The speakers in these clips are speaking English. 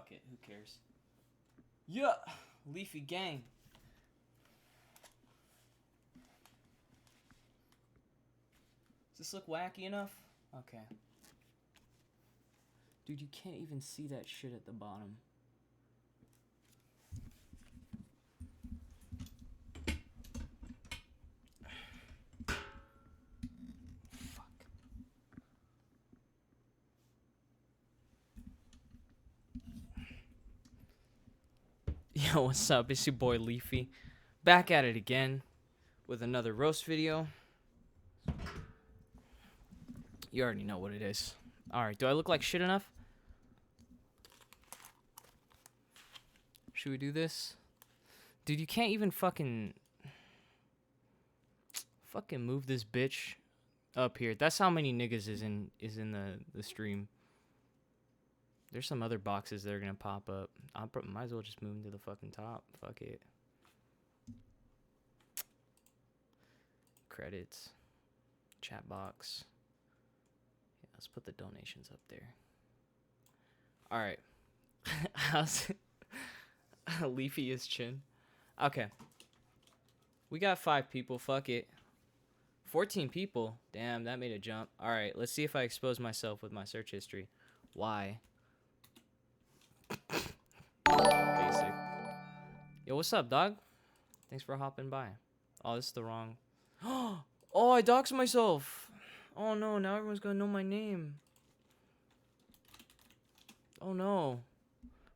fuck it. Who cares? Yeah, Leafy Gang. Does this look wacky enough? Okay. Dude, you can't even see that shit at the bottom. Yo, what's up? It's your boy Leafy. Back at it again with another roast video. You already know what it is. Alright, do I look like shit enough? Should we do this? Dude, you can't even fucking move this bitch up here. That's how many niggas is in the stream. There's some other boxes that are gonna pop up. I might as well just move them to the fucking top. Fuck it. Credits. Chat box. Yeah, let's put the donations up there. Alright. How's it? Leafy is chin. Okay. We got 5 people. Fuck it. 14 people. Damn, that made a jump. Alright, let's see if I expose myself with my search history. Why? Basic. Yo, what's up, dog? Thanks for hopping by. Oh, this is the wrong. Oh, I doxed myself. Oh no, now everyone's gonna know my name. Oh no.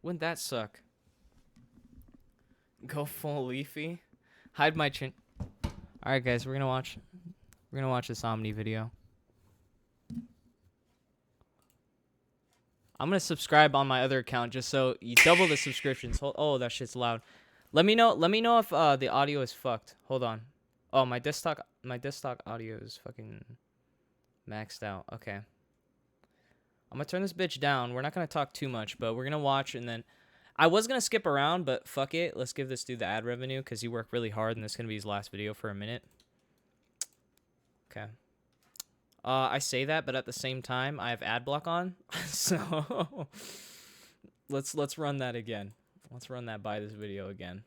Wouldn't that suck? Go full Leafy. Hide my chin. Alright guys, we're gonna watch this Omni video. I'm gonna subscribe on my other account just so you double the subscriptions. Oh, that shit's loud. Let me know if the audio is fucked. Hold on. Oh, my desktop audio is fucking maxed out. Okay. I'm gonna turn this bitch down. We're not gonna talk too much, but we're gonna watch, and then I was gonna skip around, but fuck it. Let's give this dude the ad revenue because he worked really hard, and this is gonna be his last video for a minute. Okay. I say that, but at the same time, I have ad block on, so let's run that again. Let's run that by this video again.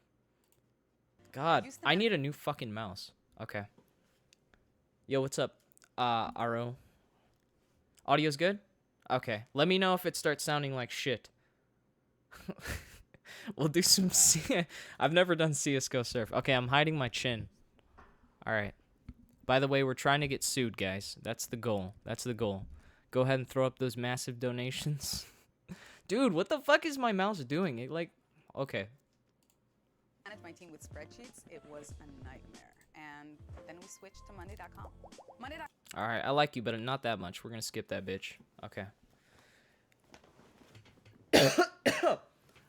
God, I need a new fucking mouse. Okay. Yo, what's up, Aro? Audio's good? Okay. Let me know if it starts sounding like shit. We'll do some I've never done CSGO surf. Okay, I'm hiding my chin. All right. By the way, we're trying to get sued, guys. That's the goal. That's the goal. Go ahead and throw up those massive donations. Dude, what the fuck is my mouse doing? It like, okay. Manage my team with spreadsheets. It was a nightmare. And then we switched to Monday.com. All right, I like you, but not that much. We're gonna skip that bitch. Okay.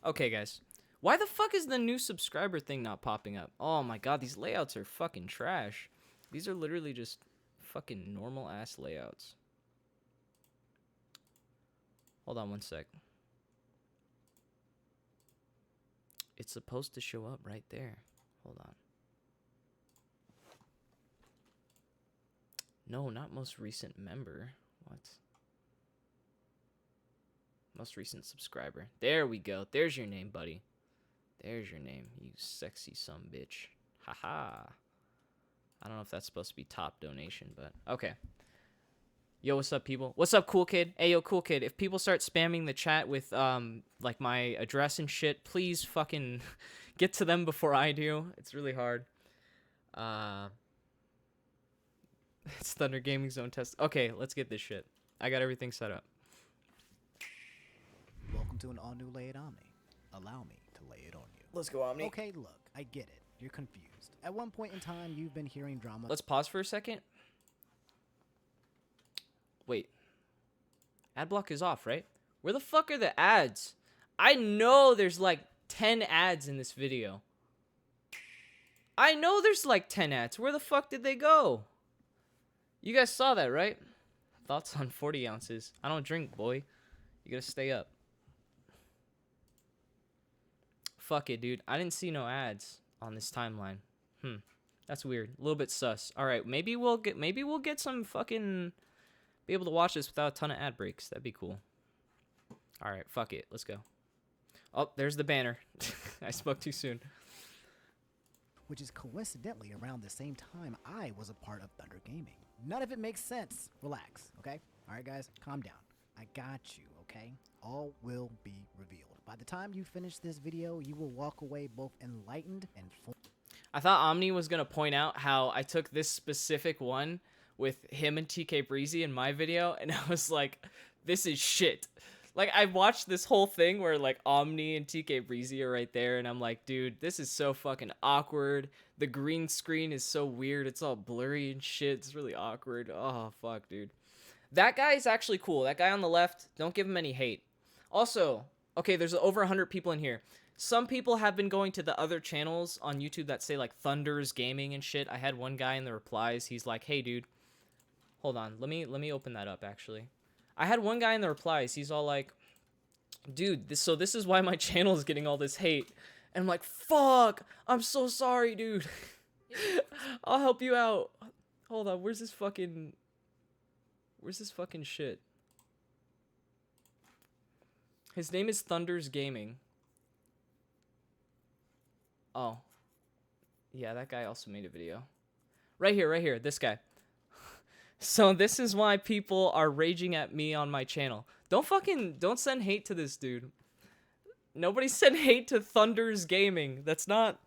Okay, guys. Why the fuck is the new subscriber thing not popping up? Oh my god, these layouts are fucking trash. These are literally just fucking normal ass layouts. Hold on one sec. It's supposed to show up right there. Hold on. No, not most recent member. What? Most recent subscriber. There we go. There's your name, buddy. There's your name, you sexy sumbitch. Haha. I don't know if that's supposed to be top donation, but okay. Yo, what's up, people? What's up, cool kid? Hey, yo, cool kid. If people start spamming the chat with like my address and shit, please fucking get to them before I do. It's really hard. It's Thunder Gaming Zone test. Okay, let's get this shit. I got everything set up. Welcome to an all-new Lay It Omni. Allow me to lay it on you. Let's go, Omni. Okay, look, I get it. You're confused. At one point in time, you've been hearing drama. Let's pause for a second. Wait. Ad block is off, right? Where the fuck are the ads? I know there's like 10 ads in this video. I know there's like 10 ads. Where the fuck did they go? You guys saw that, right? Thoughts on 40 ounces. I don't drink, boy. You gotta stay up. Fuck it, dude. I didn't see no ads on this timeline. That's weird. A little bit sus. All right, maybe we'll get some fucking be able to watch this without a ton of ad breaks. That'd be cool. All right, fuck it. Let's go. Oh, there's the banner. I spoke too soon. which is coincidentally around the same time I was a part of Thunder Gaming. None of it makes sense. Relax, okay? All right, guys, calm down. I got you, okay? All will be revealed. By the time you finish this video, you will walk away both enlightened and full. I thought Omni was going to point out how I took this specific one with him and TK Breezy in my video, and I was like, this is shit. Like, I watched this whole thing where, like, Omni and TK Breezy are right there, and I'm like, dude, this is so fucking awkward. The green screen is so weird. It's all blurry and shit. It's really awkward. Oh, fuck, dude. That guy is actually cool. That guy on the left, don't give him any hate. Also, okay, there's over 100 people in here. Some people have been going to the other channels on YouTube that say, like, Thunder's Gaming and shit. I had one guy in the replies. He's like, hey, dude. Hold on. Let me open that up, actually. I had one guy in the replies. He's all like, dude, this is why my channel is getting all this hate. And I'm like, fuck. I'm so sorry, dude. I'll help you out. Hold on. Where's this fucking shit? His name is Thunder's Gaming. Oh. Yeah, that guy also made a video. Right here, this guy. So this is why people are raging at me on my channel. Don't send hate to this dude. Nobody send hate to Thunder's Gaming. That's not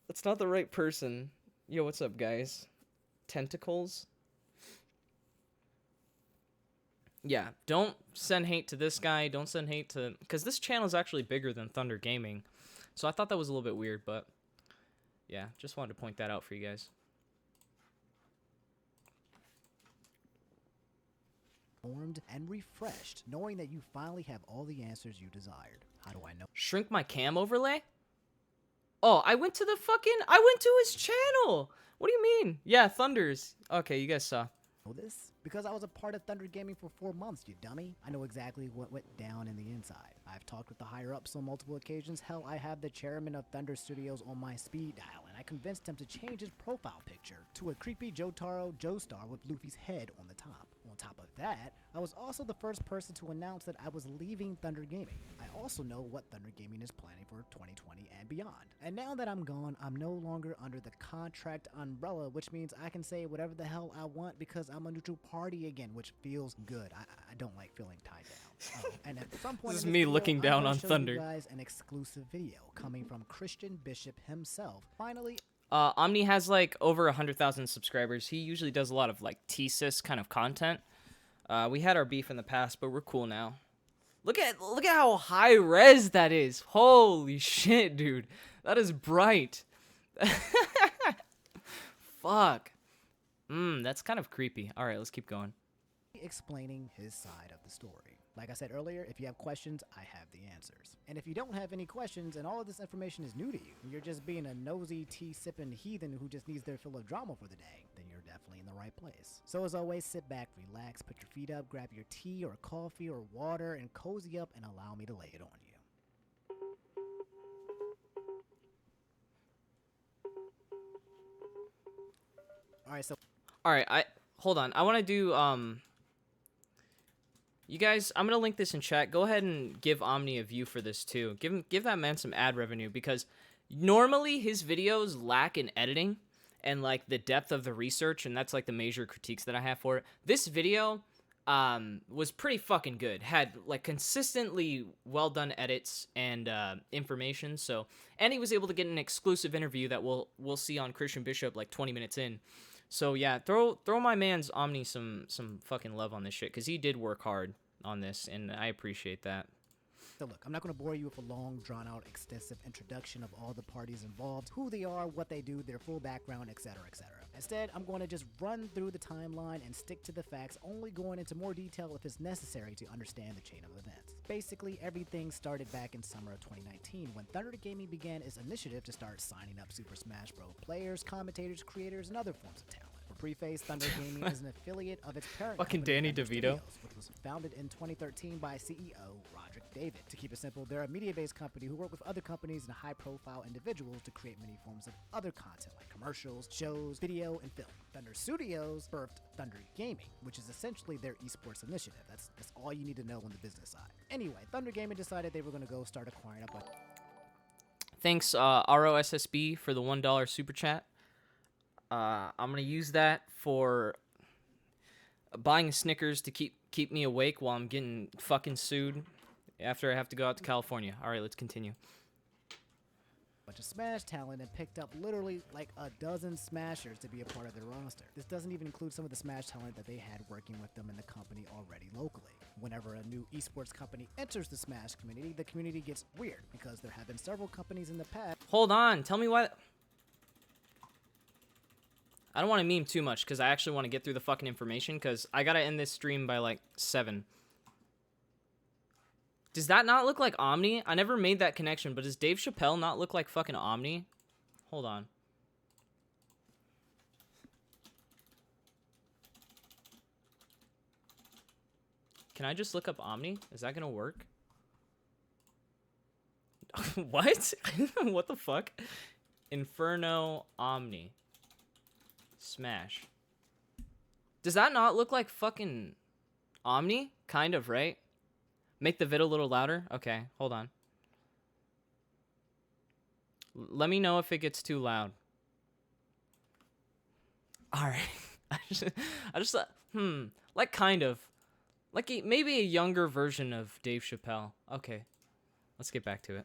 the right person. Yo, what's up, guys? Tentacles? Yeah, don't send hate to this guy. Don't send hate to... Because this channel is actually bigger than Thunder Gaming. So I thought that was a little bit weird, but... Yeah, just wanted to point that out for you guys. And refreshed, knowing that you finally have all the answers you desired. How do I know Shrink my cam overlay? Oh, I went to his channel. What do you mean? Yeah, Thunders. Okay, you guys saw. this? Because I was a part of Thunder Gaming for 4 months, you dummy. I know exactly what went down in the inside. I've talked with the higher-ups on multiple occasions. Hell, I have the chairman of Thunder Studios on my speed dial, and I convinced him to change his profile picture to a creepy Jotaro Joestar with Luffy's head on the top. On top of that, I was also the first person to announce that I was leaving Thunder Gaming. I also know what Thunder Gaming is planning for 2020 and beyond. And now that I'm gone, I'm no longer under the contract umbrella, which means I can say whatever the hell I want because I'm a neutral party again, which feels good. I don't like feeling tied down. And at some point This is in me video, looking I'm down gonna on show Thunder. You guys an exclusive video coming from Christian Bishop himself. Finally, Omni has like over 100,000 subscribers. He usually does a lot of like T-Sys kind of content. We had our beef in the past, but we're cool now. Look at how high res that is. Holy shit, dude. That is bright. Fuck. That's kind of creepy. All right, let's keep going. explaining his side of the story. Like I said earlier, if you have questions, I have the answers. And if you don't have any questions and all of this information is new to you, and you're just being a nosy tea-sipping heathen who just needs their fill of drama for the day, then you're definitely in the right place. So as always, sit back, relax, put your feet up, grab your tea or coffee or water, and cozy up and allow me to lay it on you. Alright, hold on. I want to do, you guys, I'm going to link this in chat. Go ahead and give Omni a view for this too. Give that man some ad revenue, because normally his videos lack in editing and like the depth of the research, and that's like the major critiques that I have for it. This video was pretty fucking good. Had like consistently well done edits and information. So, and he was able to get an exclusive interview that we'll see on Christian Bishop like 20 minutes in. So yeah, throw my man's Omni some fucking love on this shit, because he did work hard on this, and I appreciate that. So look, I'm not going to bore you with a long, drawn-out, extensive introduction of all the parties involved, who they are, what they do, their full background, etc., etc. Instead, I'm going to just run through the timeline and stick to the facts, only going into more detail if it's necessary to understand the chain of events. Basically, everything started back in summer of 2019 when Thunder Gaming began its initiative to start signing up Super Smash Bros. Players, commentators, creators, and other forms of talent. For Preface, Thunder Gaming is an affiliate of its parent Fucking company, Danny Thunder DeVito. Studios, which was founded in 2013 by CEO Roderick David. To keep it simple, they're a media-based company who work with other companies and high-profile individuals to create many forms of other content like commercials, shows, video, and film. Thunder Studios birthed Thunder Gaming, which is essentially their esports initiative. That's all you need to know on the business side. Anyway, Thunder Gaming decided they were going to go start acquiring up. Thanks, ROSSB, for the $1 super chat. I'm gonna use that for buying Snickers to keep me awake while I'm getting fucking sued after I have to go out to California. All right, let's continue. Bunch of Smash talent and picked up literally like a dozen Smashers to be a part of their roster. This doesn't even include some of the Smash talent that they had working with them in the company already locally. Whenever a new esports company enters the Smash community, the community gets weird because there have been several companies in the past. Hold on, tell me why. I don't want to meme too much because I actually want to get through the fucking information because I gotta end this stream by like 7. Does that not look like Omni? I never made that connection, but does Dave Chappelle not look like fucking Omni? Hold on. Can I just look up Omni? Is that gonna work? What? What the fuck? Inferno Omni. Smash. Does that not look like fucking Omni? Kind of, right? Make the vid a little louder? Okay, hold on. Let me know if it gets too loud. Alright. I just thought, like kind of. Like maybe a younger version of Dave Chappelle. Okay, let's get back to it.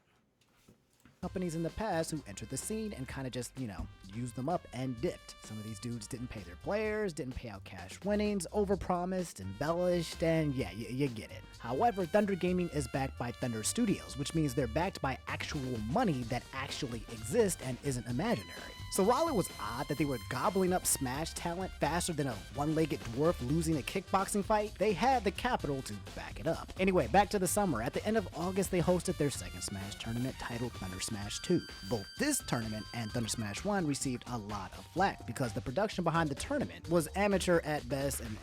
Companies in the past who entered the scene and kind of just, used them up and dipped. Some of these dudes didn't pay their players, didn't pay out cash winnings, overpromised, embellished, and yeah, you get it. However, Thunder Gaming is backed by Thunder Studios, which means they're backed by actual money that actually exists and isn't imaginary. So while it was odd that they were gobbling up Smash talent faster than a one-legged dwarf losing a kickboxing fight, they had the capital to back it up. Anyway, back to the summer. At the end of August, they hosted their second Smash tournament titled Thunder Smash 2. Both this tournament and Thunder Smash 1 received a lot of flack because the production behind the tournament was amateur at best and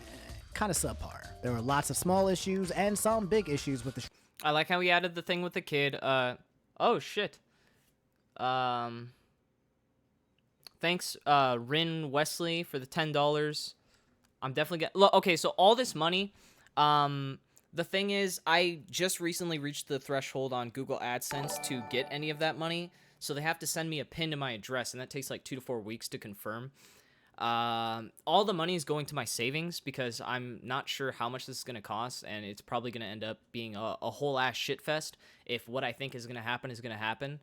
kind of subpar. There were lots of small issues and some big issues with the I like how he added the thing with the kid. Oh shit. Thanks, Rin Wesley, for the $10. I'm definitely okay, so all this money, the thing is, I just recently reached the threshold on Google AdSense to get any of that money, so they have to send me a pin to my address, and that takes like 2 to 4 weeks to confirm. All the money is going to my savings because I'm not sure how much this is going to cost, and it's probably going to end up being a whole ass shit fest if what I think is going to happen,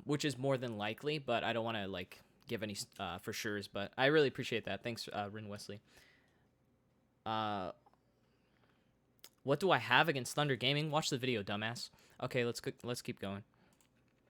which is more than likely, but I don't want to like give any for sure's, but I really appreciate that. Thanks, Rin Wesley. What do I have against Thunder Gaming? Watch the video, dumbass. Okay, let's keep going.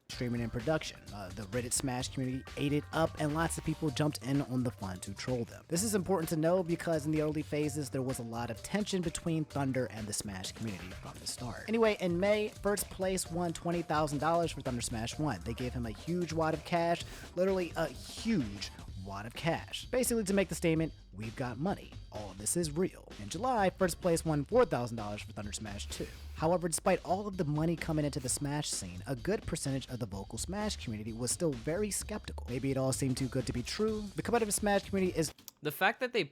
Streaming and production. The Reddit Smash community ate it up and lots of people jumped in on the fun to troll them. This is important to know because in the early phases there was a lot of tension between Thunder and the Smash community from the start. Anyway, in May, First Place won $20,000 for Thunder Smash 1. They gave him a huge wad of cash, literally a huge wad of cash. Basically to make the statement, we've got money. All of this is real. In July, First Place won $4,000 for Thunder Smash 2. However, despite all of the money coming into the Smash scene, a good percentage of the vocal Smash community was still very skeptical. Maybe it all seemed too good to be true. The competitive Smash community is... The fact that they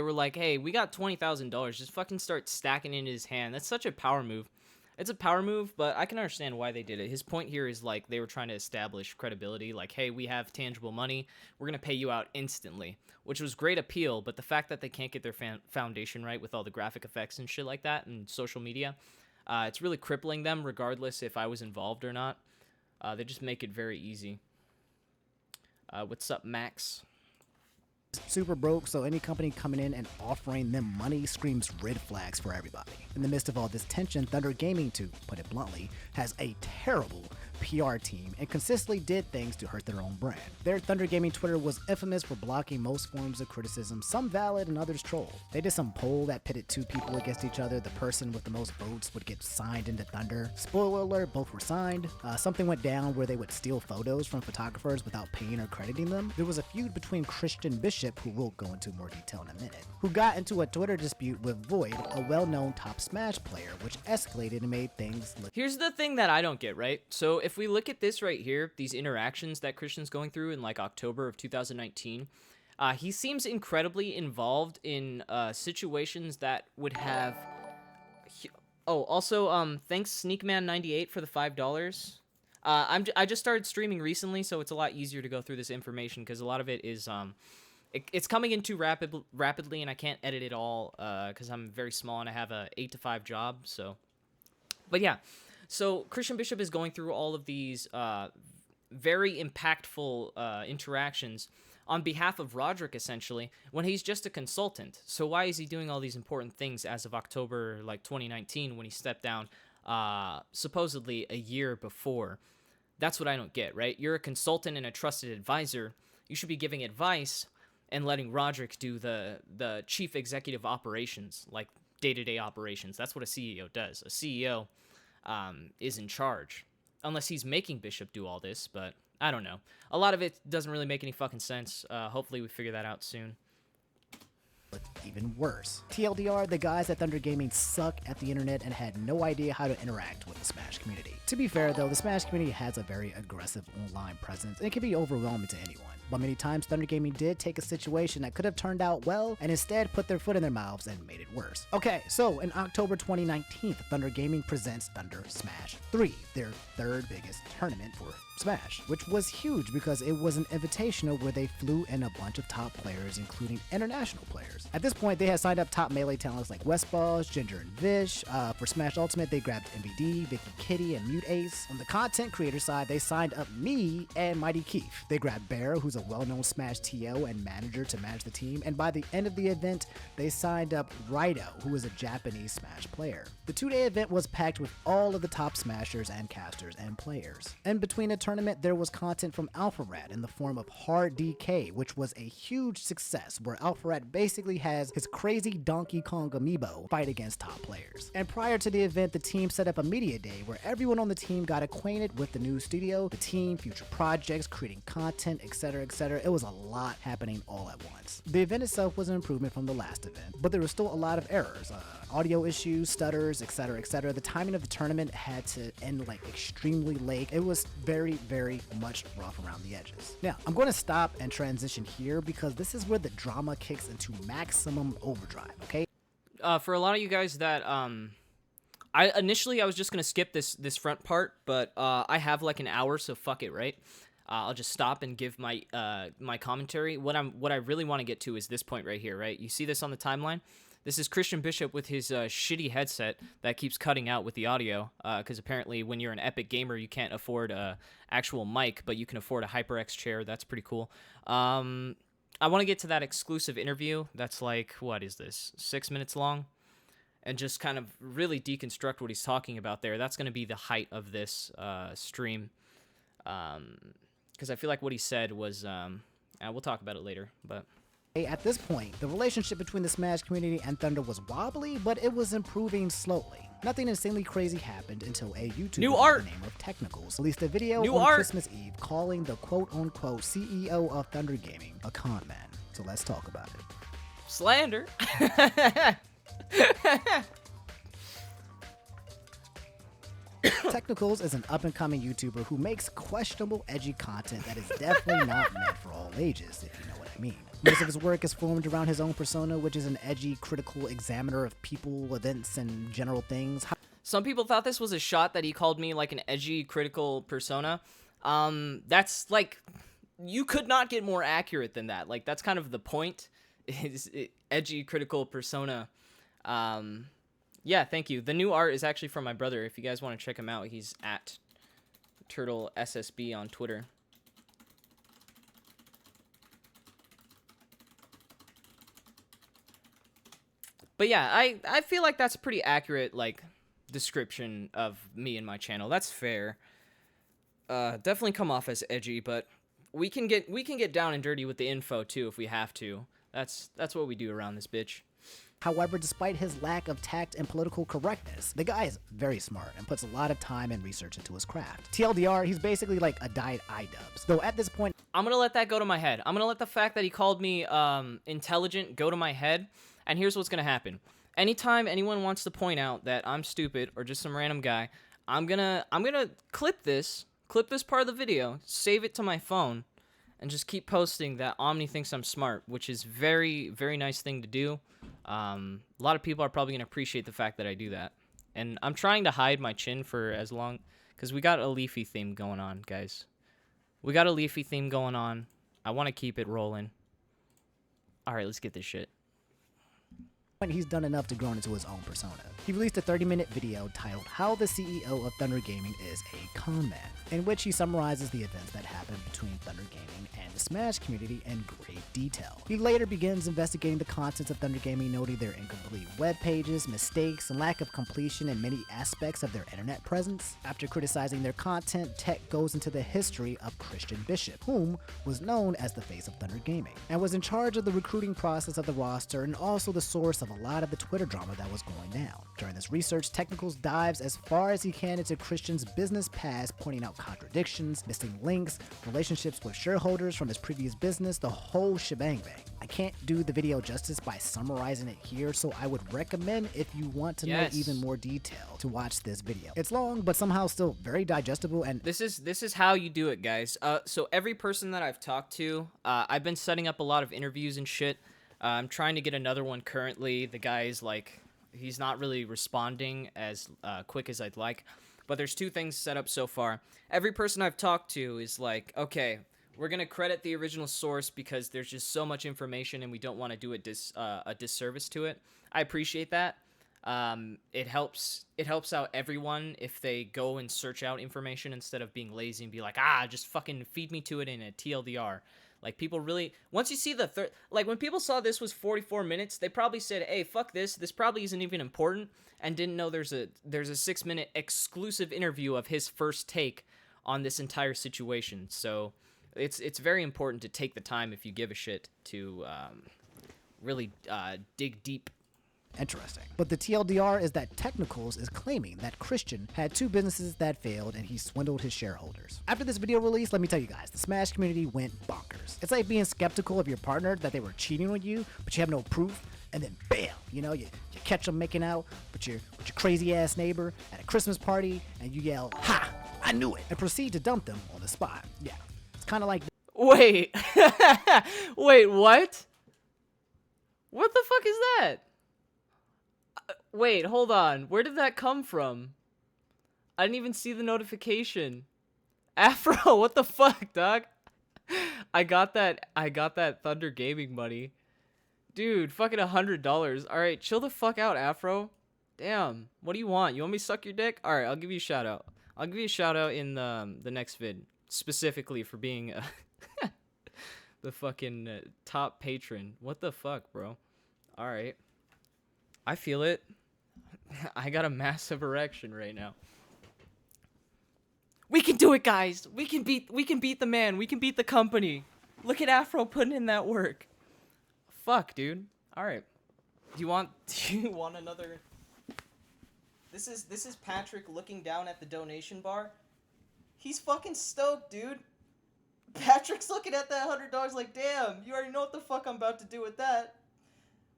were like, hey, we got $20,000, just fucking start stacking it in his hand. That's such a power move. It's a power move, but I can understand why they did it. His point here is like they were trying to establish credibility, like, hey, we have tangible money, we're going to pay you out instantly, which was great appeal, but the fact that they can't get their foundation right with all the graphic effects and shit like that and social media, it's really crippling them regardless if I was involved or not. They just make it very easy. What's up, Max? Super broke, so any company coming in and offering them money screams red flags for everybody. In the midst of all this tension, Thunder Gaming, to put it bluntly, has a terrible PR team and consistently did things to hurt their own brand. Their Thunder Gaming Twitter was infamous for blocking most forms of criticism, some valid and others troll. They did some poll that pitted two people against each other. The person with the most votes would get signed into Thunder. Spoiler alert, both were signed. Something went down where they would steal photos from photographers without paying or crediting them. There was a feud between Christian Bishop, who we'll go into more detail in a minute, who got into a Twitter dispute with Void, a well-known top Smash player, which escalated and made things look. Here's the thing that I don't get, right? So if we look at this right here, these interactions that Christian's going through in like October of 2019, he seems incredibly involved in situations that would have. Oh, also, thanks Sneakman98 for the $5. I just started streaming recently, so it's a lot easier to go through this information because a lot of it is it's coming in too rapidly, and I can't edit it all because I'm very small and I have a 8 to 5 job. So, but yeah, so Christian Bishop is going through all of these very impactful interactions on behalf of Roderick, essentially, when he's just a consultant. So why is he doing all these important things as of October, like 2019, when he stepped down supposedly a year before? That's what I don't get, right? You're a consultant and a trusted advisor. You should be giving advice and letting Roderick do the chief executive operations, like day-to-day operations. That's what a CEO does. A CEO is in charge, unless he's making Bishop do all this, but I don't know. A lot of it doesn't really make any fucking sense. Hopefully we figure that out soon. Even worse. TLDR, the guys at Thunder Gaming suck at the internet and had no idea how to interact with the Smash community. To be fair though, the Smash community has a very aggressive online presence and it can be overwhelming to anyone. But many times Thunder Gaming did take a situation that could have turned out well and instead put their foot in their mouths and made it worse. Okay, so in October 2019, Thunder Gaming presents Thunder Smash 3, their third biggest tournament for Smash, which was huge because it was an invitational where they flew in a bunch of top players, including international players. At this point, they had signed up top melee talents like Westballs, Ginger, and Vish. For Smash Ultimate, they grabbed MVD, Vicky Kitty, and Mute Ace. On the content creator side, they signed up me and Mighty Keith. They grabbed Bear, who's a well-known Smash TO and manager to manage the team, and by the end of the event, they signed up Raito, who is a Japanese Smash player. The two-day event was packed with all of the top Smashers and casters and players. In between the tournament, there was content from Alpharad in the form of Hard DK, which was a huge success, where Alpharad basically has his crazy Donkey Kong amiibo fight against top players. And prior to the event, the team set up a media day where everyone on the team got acquainted with the new studio, the team, future projects, creating content, etc, etc. It was a lot happening all at once. The event itself was an improvement from the last event, but there was still a lot of errors, audio issues, stutters, etc, etc. The timing of the tournament had to end like extremely late. It was very, very much rough around the edges. Now, I'm going to stop and transition here because this is where the drama kicks into maximum overdrive, okay? For a lot of you guys that I was just gonna skip this front part, but I have like an hour, so fuck it, right? I'll just stop and give my my commentary. What I really want to get to is this point right here, right? You see this on the timeline? This is Christian Bishop with his shitty headset that keeps cutting out with the audio, because apparently when you're an epic gamer, you can't afford a actual mic, but you can afford a HyperX chair. That's pretty cool. I want to get to that exclusive interview. That's like, what is this, 6 minutes long? And just kind of really deconstruct what he's talking about there. That's going to be the height of this stream. Because I feel like what he said was, we'll talk about it later, but... At this point, the relationship between the Smash community and Thunder was wobbly, but it was improving slowly. Nothing insanely crazy happened until a YouTuber by the name of Technicals released a video on Christmas Eve calling the quote-unquote CEO of Thunder Gaming a con man. So let's talk about it. Slander! Technicals is an up-and-coming YouTuber who makes questionable, edgy content that is definitely not meant for all ages, if you know what I mean. Most of his work is formed around his own persona, which is an edgy, critical examiner of people, events, and general things. Some people thought this was a shot that he called me like an edgy, critical persona. That's like, you could not get more accurate than that. Like, that's kind of the point, is edgy, critical persona. Yeah, thank you. The new art is actually from my brother. If you guys want to check him out, he's at Turtle SSB on Twitter. But yeah, I feel like that's a pretty accurate, like, description of me and my channel. That's fair. definitely come off as edgy, but we can get down and dirty with the info too if we have to. That's what we do around this bitch. However, despite his lack of tact and political correctness, the guy is very smart and puts a lot of time and research into his craft. TLDR, he's basically like a dyed iDubbbz. Though at this point, I'm gonna let that go to my head. I'm gonna let the fact that he called me intelligent go to my head, and here's what's gonna happen. Anytime anyone wants to point out that I'm stupid or just some random guy, I'm gonna clip this part of the video, save it to my phone, and just keep posting that Omni thinks I'm smart, which is very, very nice thing to do. A lot of people are probably gonna appreciate the fact that I do that, and I'm trying to hide my chin for as long, because we got a leafy theme going on, guys. We got a leafy theme going on. I want to keep it rolling. All right, let's get this shit. he's done enough to grow into his own persona. He released a 30-minute video titled How the CEO of Thunder Gaming is a Con Man, in which he summarizes the events that happened between Thunder Gaming and the Smash community in great detail. He later begins investigating the contents of Thunder Gaming, noting their incomplete web pages, mistakes, and lack of completion in many aspects of their internet presence. After criticizing their content, Tech goes into the history of Christian Bishop, whom was known as the face of Thunder Gaming, and was in charge of the recruiting process of the roster and also the source of a lot of the Twitter drama that was going down. During this research, Technicals dives as far as he can into Christian's business past, pointing out contradictions, missing links, relationships with shareholders from his previous business, the whole shebang bang. I can't do the video justice by summarizing it here, so I would recommend, if you want to know even more detail, to watch this video. It's long, but somehow still very digestible, and this is how you do it, guys. So every person that I've talked to, I've been setting up a lot of interviews and shit. I'm trying to get another one currently. The guy's like, he's not really responding as quick as I'd like, but there's 2 things set up so far. Every person I've talked to is like, okay, we're gonna credit the original source because there's just so much information and we don't want to do a disservice to it. I appreciate that. It helps out everyone if they go and search out information instead of being lazy and be like, just fucking feed me to it in a TLDR. Like, people really, once you see the like, when people saw this was 44 minutes, they probably said, hey, fuck this probably isn't even important, and didn't know there's a 6-minute exclusive interview of his first take on this entire situation. So it's very important to take the time, if you give a shit, to really dig deep. Interesting. But the TLDR is that Technicals is claiming that Christian had 2 businesses that failed and he swindled his shareholders. After this video release, let me tell you guys, the Smash community went bonkers. It's like being skeptical of your partner that they were cheating on you, but you have no proof, and then bam, you catch them making out with your crazy ass neighbor at a Christmas party, and you yell, "Ha! I knew it!" and proceed to dump them on the spot. Yeah, it's kind of like. Wait, wait, what? What the fuck is that? Wait, hold on. Where did that come from? I didn't even see the notification. Afro, what the fuck, dog? I got that Thunder Gaming money. Dude, fucking $100. Alright, chill the fuck out, Afro. Damn. What do you want? You want me to suck your dick? Alright, I'll give you a shout out. I'll give you a shout out in the next vid. Specifically for being the fucking top patron. What the fuck, bro? Alright. I feel it. I got a massive erection right now. We can do it, guys. We can beat the man. We can beat the company. Look at Afro putting in that work. Fuck, dude. All right. Do you want another? This is Patrick looking down at the donation bar. He's fucking stoked, dude. Patrick's looking at that $100 like, damn, you already know what the fuck I'm about to do with that.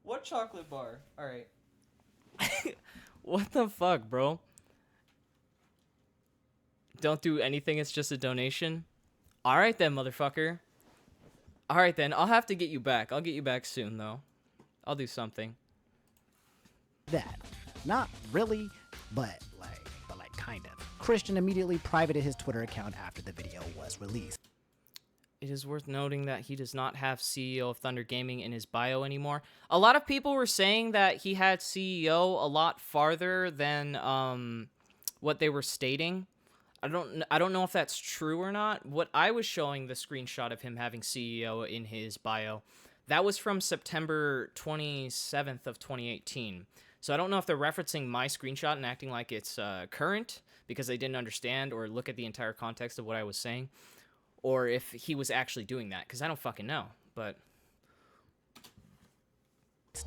What chocolate bar? All right. What the fuck, bro? Don't do anything, it's just a donation? Alright then, motherfucker. Alright then, I'll have to get you back. I'll get you back soon, though. I'll do something. That. Not really, but kind of. Christian immediately privated his Twitter account after the video was released. It is worth noting that he does not have CEO of Thunder Gaming in his bio anymore. A lot of people were saying that he had CEO a lot farther than what they were stating. I don't know if that's true or not. What I was showing the screenshot of him having CEO in his bio, that was from September 27th of 2018. So I don't know if they're referencing my screenshot and acting like it's current because they didn't understand or look at the entire context of what I was saying, or if he was actually doing that, because I don't fucking know. But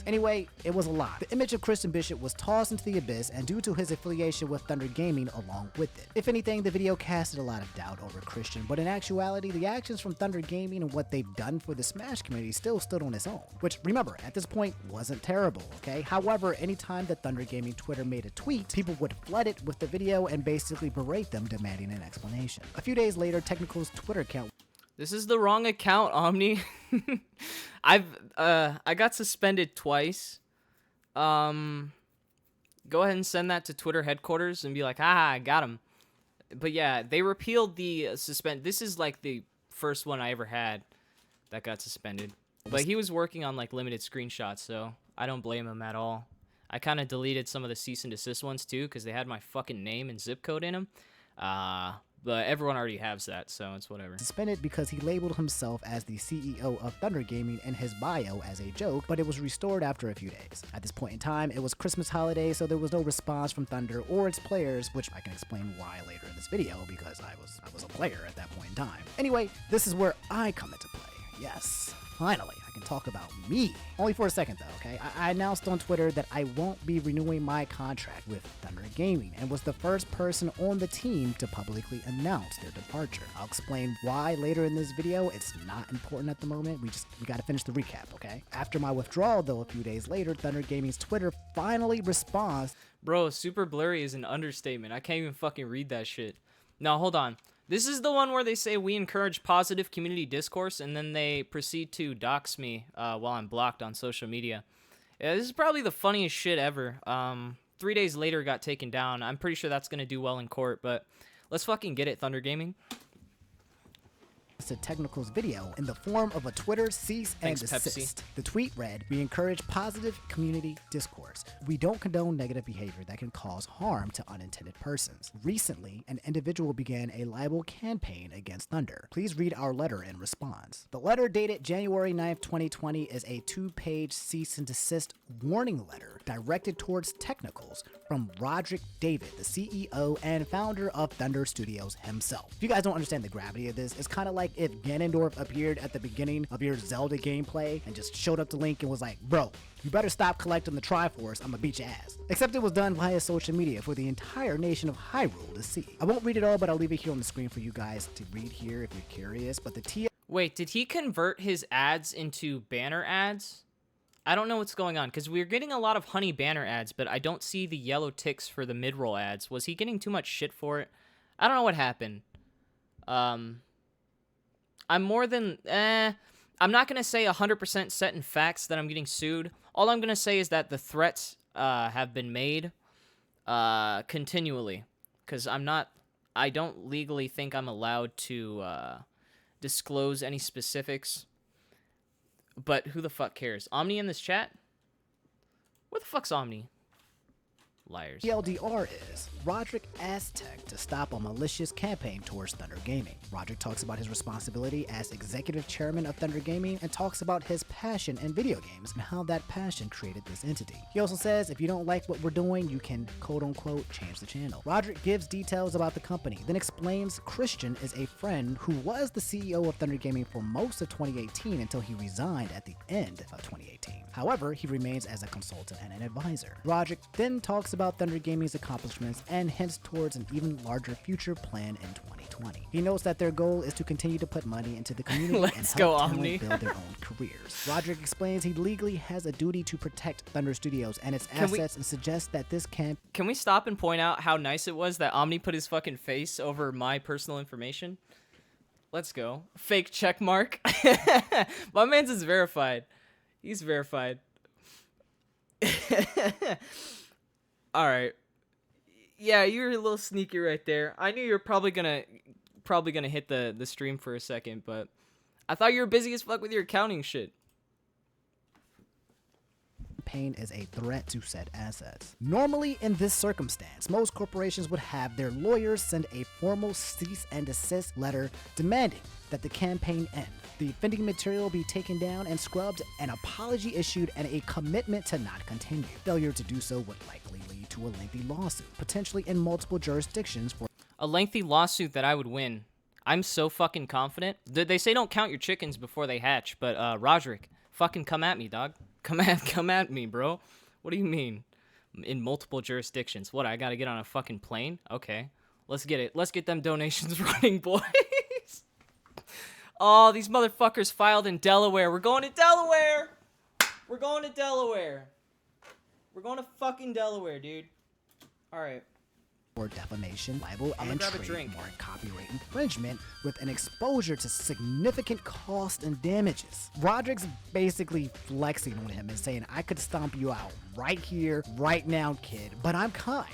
anyway, it was a lie. The image of Christian Bishop was tossed into the abyss, and due to his affiliation with Thunder Gaming along with it. If anything, the video casted a lot of doubt over Christian, but in actuality, the actions from Thunder Gaming and what they've done for the Smash community still stood on its own, which, remember, at this point wasn't terrible, okay? However, anytime that Thunder Gaming Twitter made a tweet, people would flood it with the video and basically berate them, demanding an explanation. A few days later, Technical's Twitter account this is the wrong account, Omni. I got suspended twice. Go ahead and send that to Twitter headquarters and be like, I got him. But yeah, they repealed the suspend. This is like the first one I ever had that got suspended. But he was working on like limited screenshots, so I don't blame him at all. I kind of deleted some of the cease and desist ones too because they had my fucking name and zip code in them. But everyone already has that, so it's whatever. Suspended because he labeled himself as the CEO of Thunder Gaming in his bio as a joke, but it was restored after a few days. At this point in time, it was Christmas holiday, so there was no response from Thunder or its players, which I can explain why later in this video because I was a player at that point in time. Anyway, this is where I come into play. Yes, finally, I can talk about me. Only for a second though, okay? I announced on Twitter that I won't be renewing my contract with Thunder Gaming and was the first person on the team to publicly announce their departure. I'll explain why later in this video. It's not important at the moment. We gotta finish the recap, okay? After my withdrawal though, a few days later, Thunder Gaming's Twitter finally responds. Bro, super blurry is an understatement. I can't even fucking read that shit. No, hold on. This is the one where they say we encourage positive community discourse, and then they proceed to dox me while I'm blocked on social media. Yeah, this is probably the funniest shit ever. 3 days later, it got taken down. I'm pretty sure that's going to do well in court, but let's fucking get it, Thunder Gaming. To Technical's video in the form of a Twitter cease and desist. The tweet read, "We encourage positive community discourse. We don't condone negative behavior that can cause harm to unintended persons. Recently, an individual began a libel campaign against Thunder. Please read our letter in response." The letter dated January 9th, 2020 is a 2-page cease and desist warning letter directed towards Technicals from Roderick David, the CEO and founder of Thunder Studios himself. If you guys don't understand the gravity of this, it's kind of like if Ganondorf appeared at the beginning of your Zelda gameplay and just showed up to Link and was like, "Bro, you better stop collecting the Triforce, I'ma beat your ass." Except it was done via social media for the entire nation of Hyrule to see. I won't read it all, but I'll leave it here on the screen for you guys to read here if you're curious. But the Wait, did he convert his ads into banner ads? I don't know what's going on, because we're getting a lot of Honey banner ads, but I don't see the yellow ticks for the mid-roll ads. Was he getting too much shit for it? I don't know what happened. I'm more than, I'm not going to say 100% set in facts that I'm getting sued. All I'm going to say is that the threats have been made continually. Because I don't legally think I'm allowed to disclose any specifics. But who the fuck cares? Omni in this chat? Where the fuck's Omni? Liars. TLDR is, Roderick asked Tech to stop a malicious campaign towards Thunder Gaming. Roderick talks about his responsibility as executive chairman of Thunder Gaming and talks about his passion in video games and how that passion created this entity. He also says if you don't like what we're doing, you can quote-unquote change the channel. Roderick gives details about the company, then explains Christian is a friend who was the CEO of Thunder Gaming for most of 2018 until he resigned at the end of 2018. However, he remains as a consultant and an advisor. Roderick then talks about Thunder Gaming's accomplishments and hints towards an even larger future plan in 2020. He notes that their goal is to continue to put money into the community and help talent build their own careers. Roderick explains he legally has a duty to protect Thunder Studios and its assets and suggests that this can we stop and point out how nice it was that Omni put his fucking face over my personal information? Let's go. Fake check mark. My man's is verified. He's verified. All right. Yeah, you're a little sneaky right there. I knew you were probably gonna hit the stream for a second, but I thought you were busy as fuck with your accounting shit. campaign is a threat to said assets. Normally, in this circumstance, most corporations would have their lawyers send a formal cease and desist letter demanding that the campaign end, the offending material be taken down and scrubbed, an apology issued, and a commitment to not continue. Failure to do so would likely lead to a lengthy lawsuit, potentially in multiple jurisdictions for A lengthy lawsuit that I would win. I'm so fucking confident. They say don't count your chickens before they hatch, but Roderick, fucking come at me, dog. Come at me, bro. What do you mean? In multiple jurisdictions. What, I gotta get on a fucking plane? Okay. Let's get it. Let's get them donations running, boys. Oh, these motherfuckers filed in Delaware. We're going to Delaware. We're going to Delaware. We're going to fucking Delaware, dude. All right. for defamation, libel, I'm and gonna grab a drink. trademark copyright infringement with an exposure to significant cost and damages. Roderick's basically flexing on him and saying, I could stomp you out right here, right now, kid, but I'm kind.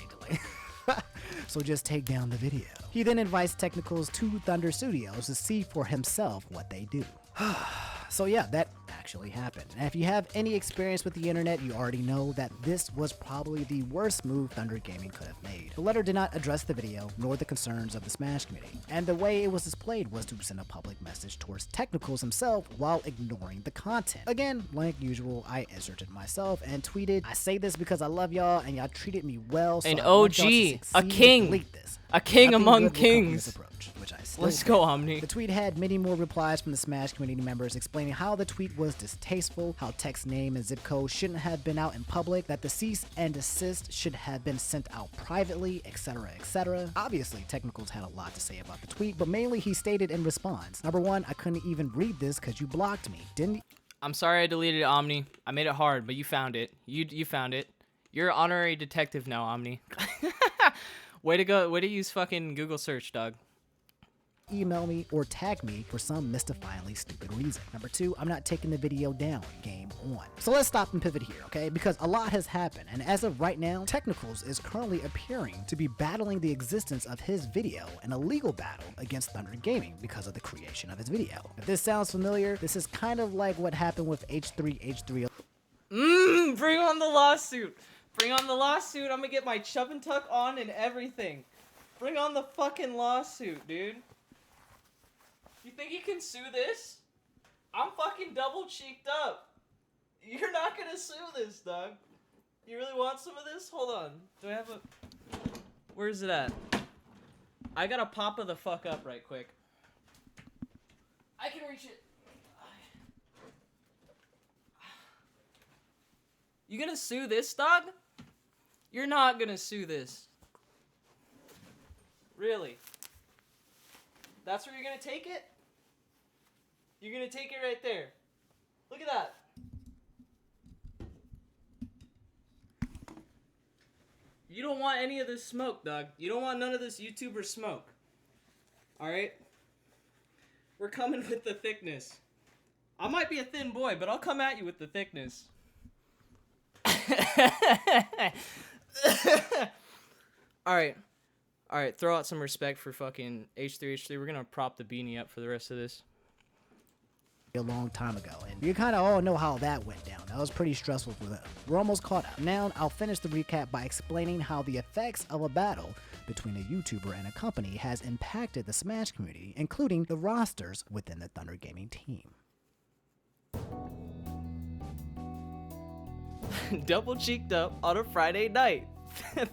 So just take down the video. He then invites technicals to Thunder Studios to see for himself what they do. So yeah, that actually happened. And if you have any experience with the internet, you already know that this was probably the worst move Thunder Gaming could have made. The letter did not address the video, nor the concerns of the Smash community. And the way it was displayed was to send a public message towards technicals himself while ignoring the content. Again, like usual, I inserted myself and tweeted, I say this because I love y'all and y'all treated me well, so An I want y'all to OG, a succeed king. and delete this. A king Nothing among good will come from this kings. approach, which I still Let's think. go, Omni. The tweet had many more replies from the Smash community members explaining how the tweet was distasteful, how text name and zip code shouldn't have been out in public, that the cease and desist should have been sent out privately, etc, etc. Obviously, technicals had a lot to say about the tweet, but mainly he stated in response, number one, I couldn't even read this because you blocked me. Didn't I'm sorry I deleted it, Omni. I made it hard, but you found it. You found it. You're an honorary detective now, Omni. Way to go. Way to use fucking Google search, dog. email me or tag me for some mystifyingly stupid reason. Number two, I'm not taking the video down. Game on. So let's stop and pivot here, okay? Because a lot has happened, and as of right now, Technicals is currently appearing to be battling the existence of his video in a legal battle against Thunder Gaming because of the creation of his video. If this sounds familiar, this is kind of like what happened with H3H3. Bring on the lawsuit. Bring on the lawsuit. I'm gonna get my chub and tuck on and everything. Bring on the fucking lawsuit, dude. You think you can sue this? I'm fucking double cheeked up. You're not gonna sue this, dog. You really want some of this? Hold on. Do I have a... Where's it at? I gotta pop the fuck up right quick. I can reach it. You gonna sue this, dog? You're not gonna sue this. Really? That's where you're gonna take it? You're gonna take it right there. Look at that. You don't want any of this smoke, dog. You don't want none of this YouTuber smoke. Alright? We're coming with the thickness. I might be a thin boy, but I'll come at you with the thickness. Alright, throw out some respect for fucking H3H3. We're gonna prop the beanie up for the rest of this. A long time ago, and you kind of all know how that went down. That was pretty stressful for them. We're almost caught up. Now I'll finish the recap by explaining how the effects of a battle between a YouTuber and a company has impacted the Smash community, including the rosters within the Thunder Gaming team. Double cheeked up on a Friday night.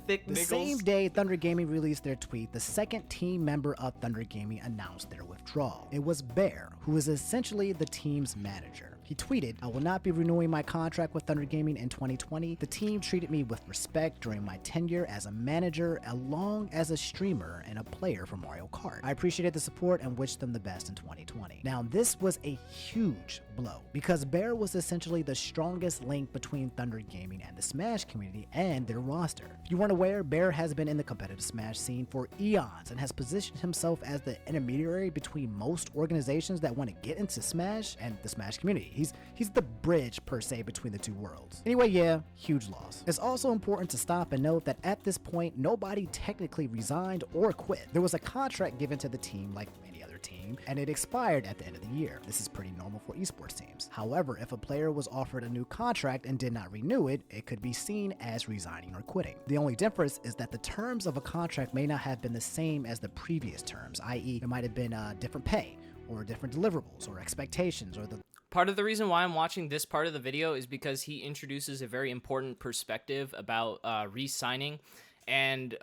Thick The niggles. same day Thunder Gaming released their tweet, the second team member of Thunder Gaming announced their withdrawal. It was Bear, who is essentially the team's manager. He tweeted, I will not be renewing my contract with Thunder Gaming in 2020. The team treated me with respect during my tenure as a manager, along as a streamer and a player for Mario Kart. I appreciated the support and wished them the best in 2020. Now, this was a huge blow because Bear was essentially the strongest link between Thunder Gaming and the Smash community and their roster. If you weren't aware, Bear has been in the competitive Smash scene for eons and has positioned himself as the intermediary between most organizations that want to get into Smash and the Smash community. He's the bridge, per se, between the two worlds. Anyway, yeah, huge loss. It's also important to stop and note that at this point, nobody technically resigned or quit. There was a contract given to the team like any other team, and it expired at the end of the year. This is pretty normal for esports teams. However, if a player was offered a new contract and did not renew it, it could be seen as resigning or quitting. The only difference is that the terms of a contract may not have been the same as the previous terms, i.e. it might have been different pay, or different deliverables, or expectations, or the Part of the reason why I'm watching this part of the video is because he introduces a very important perspective about re-signing and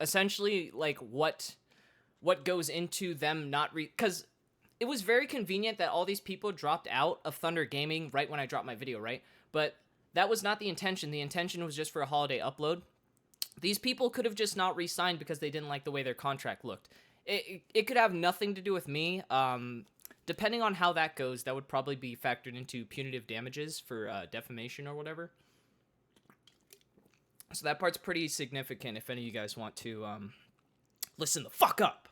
essentially like what goes into them not because it was very convenient that all these people dropped out of Thunder Gaming right when I dropped my video, right? But that was not the intention. The intention was just for a holiday upload. These people could have just not re-signed because they didn't like the way their contract looked. It could have nothing to do with me. Depending on how that goes, that would probably be factored into punitive damages for defamation or whatever. So that part's pretty significant if any of you guys want to listen the fuck up.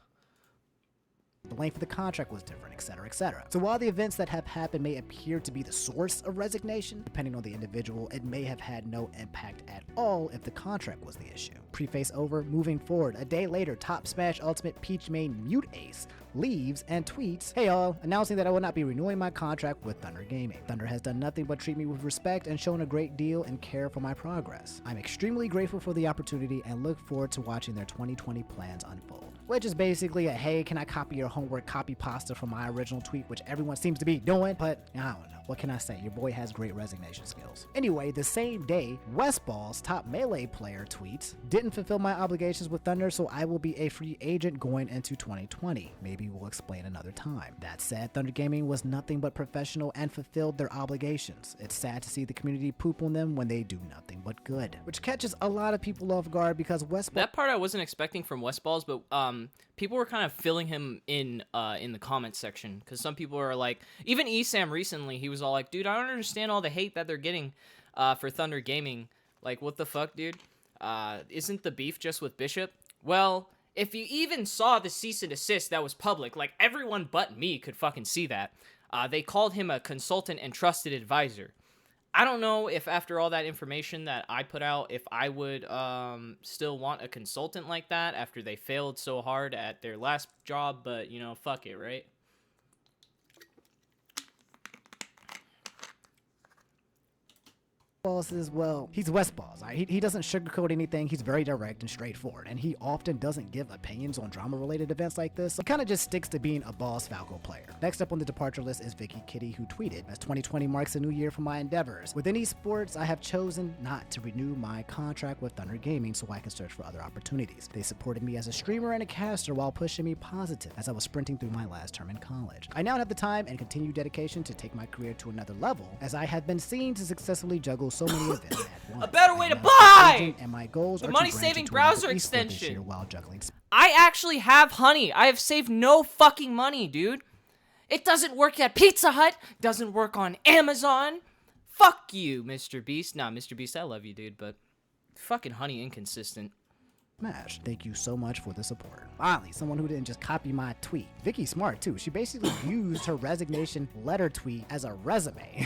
The length of the contract was different, etc., etc. So while the events that have happened may appear to be the source of resignation, depending on the individual, it may have had no impact at all if the contract was the issue. Preface over, moving forward. A day later, Top Smash Ultimate Peach main Mute Ace leaves and tweets, "Hey y'all, announcing that I will not be renewing my contract with Thunder Gaming. Thunder has done nothing but treat me with respect and shown a great deal and care for my progress. I'm extremely grateful for the opportunity and look forward to watching their 2020 plans unfold." Which is basically a, hey, can I copy your homework copy pasta from my original tweet, which everyone seems to be doing, but I don't know. What can I say? Your boy has great resignation skills. Anyway, the same day, Westball's top Melee player tweets, "Didn't fulfill my obligations with Thunder, so I will be a free agent going into 2020. Maybe we'll explain another time." That said, Thunder Gaming was nothing but professional and fulfilled their obligations. It's sad to see the community poop on them when they do nothing but good. Which catches a lot of people off guard because Westball... That part I wasn't expecting from Westballs, but people were kind of filling him in the comments section, because some people are like, even Esam recently, he was all like, "Dude, I don't understand all the hate that they're getting for Thunder Gaming. Like, what the fuck, dude? Isn't the beef just with Bishop?" Well, if you even saw the cease and desist that was public, like everyone but me could fucking see that. They called him a consultant and trusted advisor. I don't know if after all that information that I put out, if I would still want a consultant like that after they failed so hard at their last job, but, you know, fuck it, right? Says, well, he's Westballs. Right? He doesn't sugarcoat anything. He's very direct and straightforward, and he often doesn't give opinions on drama-related events like this. So he kind of just sticks to being a Boss Falco player. Next up on the departure list is Vicky Kitty, who tweeted, "As 2020 marks a new year for my endeavors. Within esports, I have chosen not to renew my contract with Thunder Gaming so I can search for other opportunities. They supported me as a streamer and a caster while pushing me positive as I was sprinting through my last term in college. I now have the time and continued dedication to take my career to another level, as I have been seen to successfully juggle so many events at once. A better way to buy! And my goals The are money-saving to branch browser into another esport this extension. year while juggling. I actually have Honey. I have saved no fucking money, dude. It doesn't work at Pizza Hut. Doesn't work on Amazon. Fuck you, Mr. Beast. Nah, Mr. Beast, I love you, dude, but fucking Honey inconsistent. Smash. Thank you so much for the support." Finally, someone who didn't just copy my tweet. Vicky's smart too. She basically used her resignation letter tweet as a resume.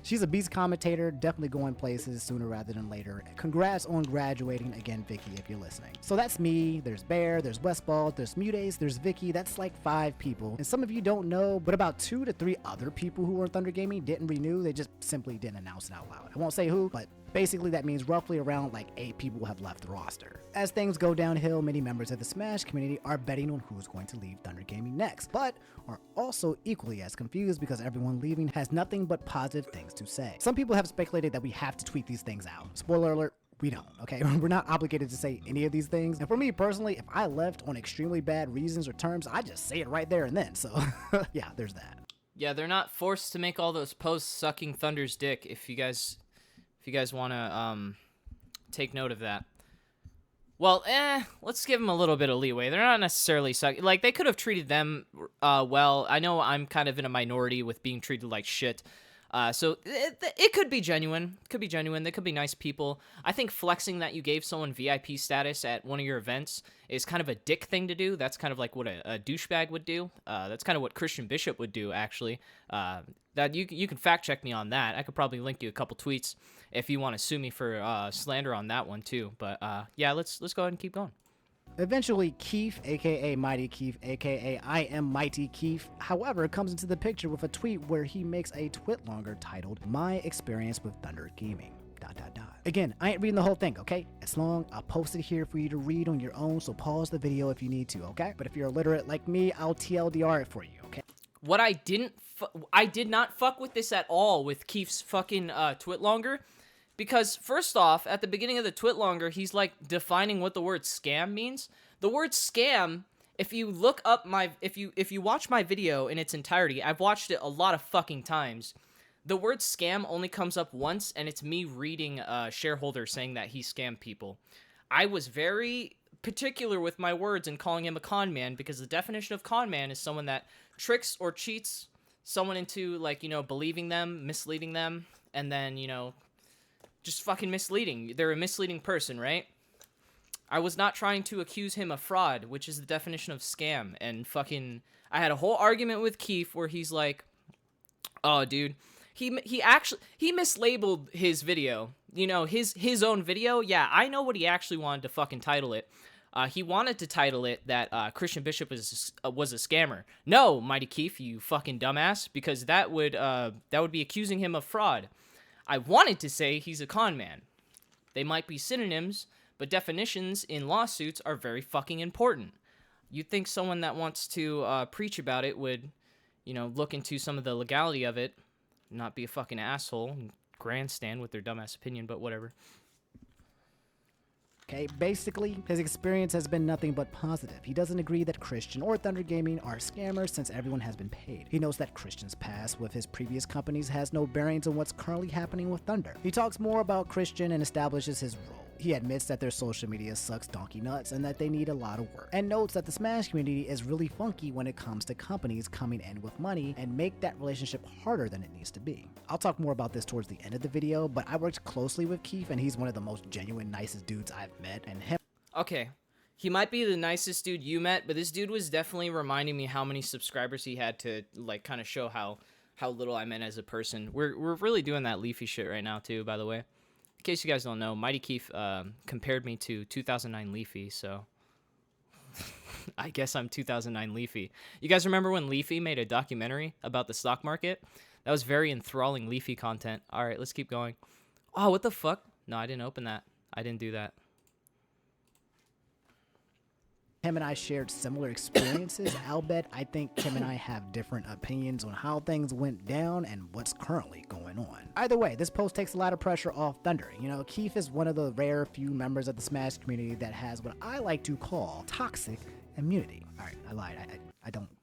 She's a beast commentator, definitely going places sooner rather than later. Congrats on graduating again, Vicky, if you're listening. So that's me, there's Bear, there's Westball, there's Mutace, there's Vicky. That's like 5 people. And some of you don't know, but about 2 to 3 other people who were in Thunder Gaming didn't renew. They just simply didn't announce it out loud. I won't say who, but basically that means roughly around like 8 people have left the roster. As things go downhill, many members of the Smash community are betting on who's going to leave Thunder Gaming next, but are also equally as confused because everyone leaving has nothing but positive things to say. Some people have speculated that we have to tweet these things out. Spoiler alert, we don't, okay? We're not obligated to say any of these things. And for me personally, if I left on extremely bad reasons or terms, I just say it right there and then. So yeah, there's that. Yeah, they're not forced to make all those posts sucking Thunder's dick if you guys want to take note of that. Well, let's give them a little bit of leeway. They're not necessarily sucking. Like, they could have treated them well. I know I'm kind of in a minority with being treated like shit. So it could be genuine. It could be genuine. They could be nice people. I think flexing that you gave someone VIP status at one of your events is kind of a dick thing to do. That's kind of like what a douchebag would do. That's kind of what Christian Bishop would do, actually. That you can fact check me on that. I could probably link you a couple tweets if you want to sue me for slander on that one too. But yeah, let's go ahead and keep going. Eventually, Keith, aka Mighty Keith, aka I Am Mighty Keith, however, comes into the picture with a tweet where he makes a twit longer titled My Experience with Thunder Gaming. ... Again, I ain't reading the whole thing, okay? It's long. I'll post it here for you to read on your own, so pause the video if you need to, okay? But if you're illiterate like me, I'll TLDR it for you, okay? What I did not fuck with this at all with Keith's fucking twit longer, because first off, at the beginning of the twit longer, he's like defining what the word scam means. The word scam, if you look up if you watch my video in its entirety, I've watched it a lot of fucking times. The word scam only comes up once, and it's me reading a shareholder saying that he scammed people. I was very particular with my words and calling him a con man, because the definition of con man is someone that tricks or cheats someone into, like, you know, believing them, misleading them, and then, you know, just fucking misleading. They're a misleading person, right? I was not trying to accuse him of fraud, which is the definition of scam, and fucking... I had a whole argument with Keith where he's like, oh, dude... He mislabeled his video, you know, his own video. Yeah, I know what he actually wanted to fucking title it. He wanted to title it that Christian Bishop was a scammer. No, Mighty Keith, you fucking dumbass, because that would be accusing him of fraud. I wanted to say he's a con man. They might be synonyms, but definitions in lawsuits are very fucking important. You'd think someone that wants to preach about it would, you know, look into some of the legality of it. Not be a fucking asshole and grandstand with their dumbass opinion, but whatever. Okay, basically, his experience has been nothing but positive. He doesn't agree that Christian or Thunder Gaming are scammers since everyone has been paid. He knows that Christian's past with his previous companies has no bearings on what's currently happening with Thunder. He talks more about Christian and establishes his role. He admits that their social media sucks donkey nuts and that they need a lot of work, and notes that the Smash community is really funky when it comes to companies coming in with money and make that relationship harder than it needs to be. I'll talk more about this towards the end of the video, but I worked closely with Keith and he's one of the most genuine, nicest dudes I've met, and him... Okay, he might be the nicest dude you met, but this dude was definitely reminding me how many subscribers he had to, like, kind of show how little I meant as a person. We're really doing that Leafy shit right now, too, by the way. In case you guys don't know, Mighty Keith compared me to 2009 Leafy, so I guess I'm 2009 Leafy. You guys remember when Leafy made a documentary about the stock market? That was very enthralling Leafy content. All right, let's keep going. Oh, what the fuck? No, I didn't open that. I didn't do that. Him and I shared similar experiences. I'll bet I think Kim and I have different opinions on how things went down and what's currently going on. Either way, this post takes a lot of pressure off Thunder. You know, Keith is one of the rare few members of the Smash community that has what I like to call toxic immunity. All right, I lied.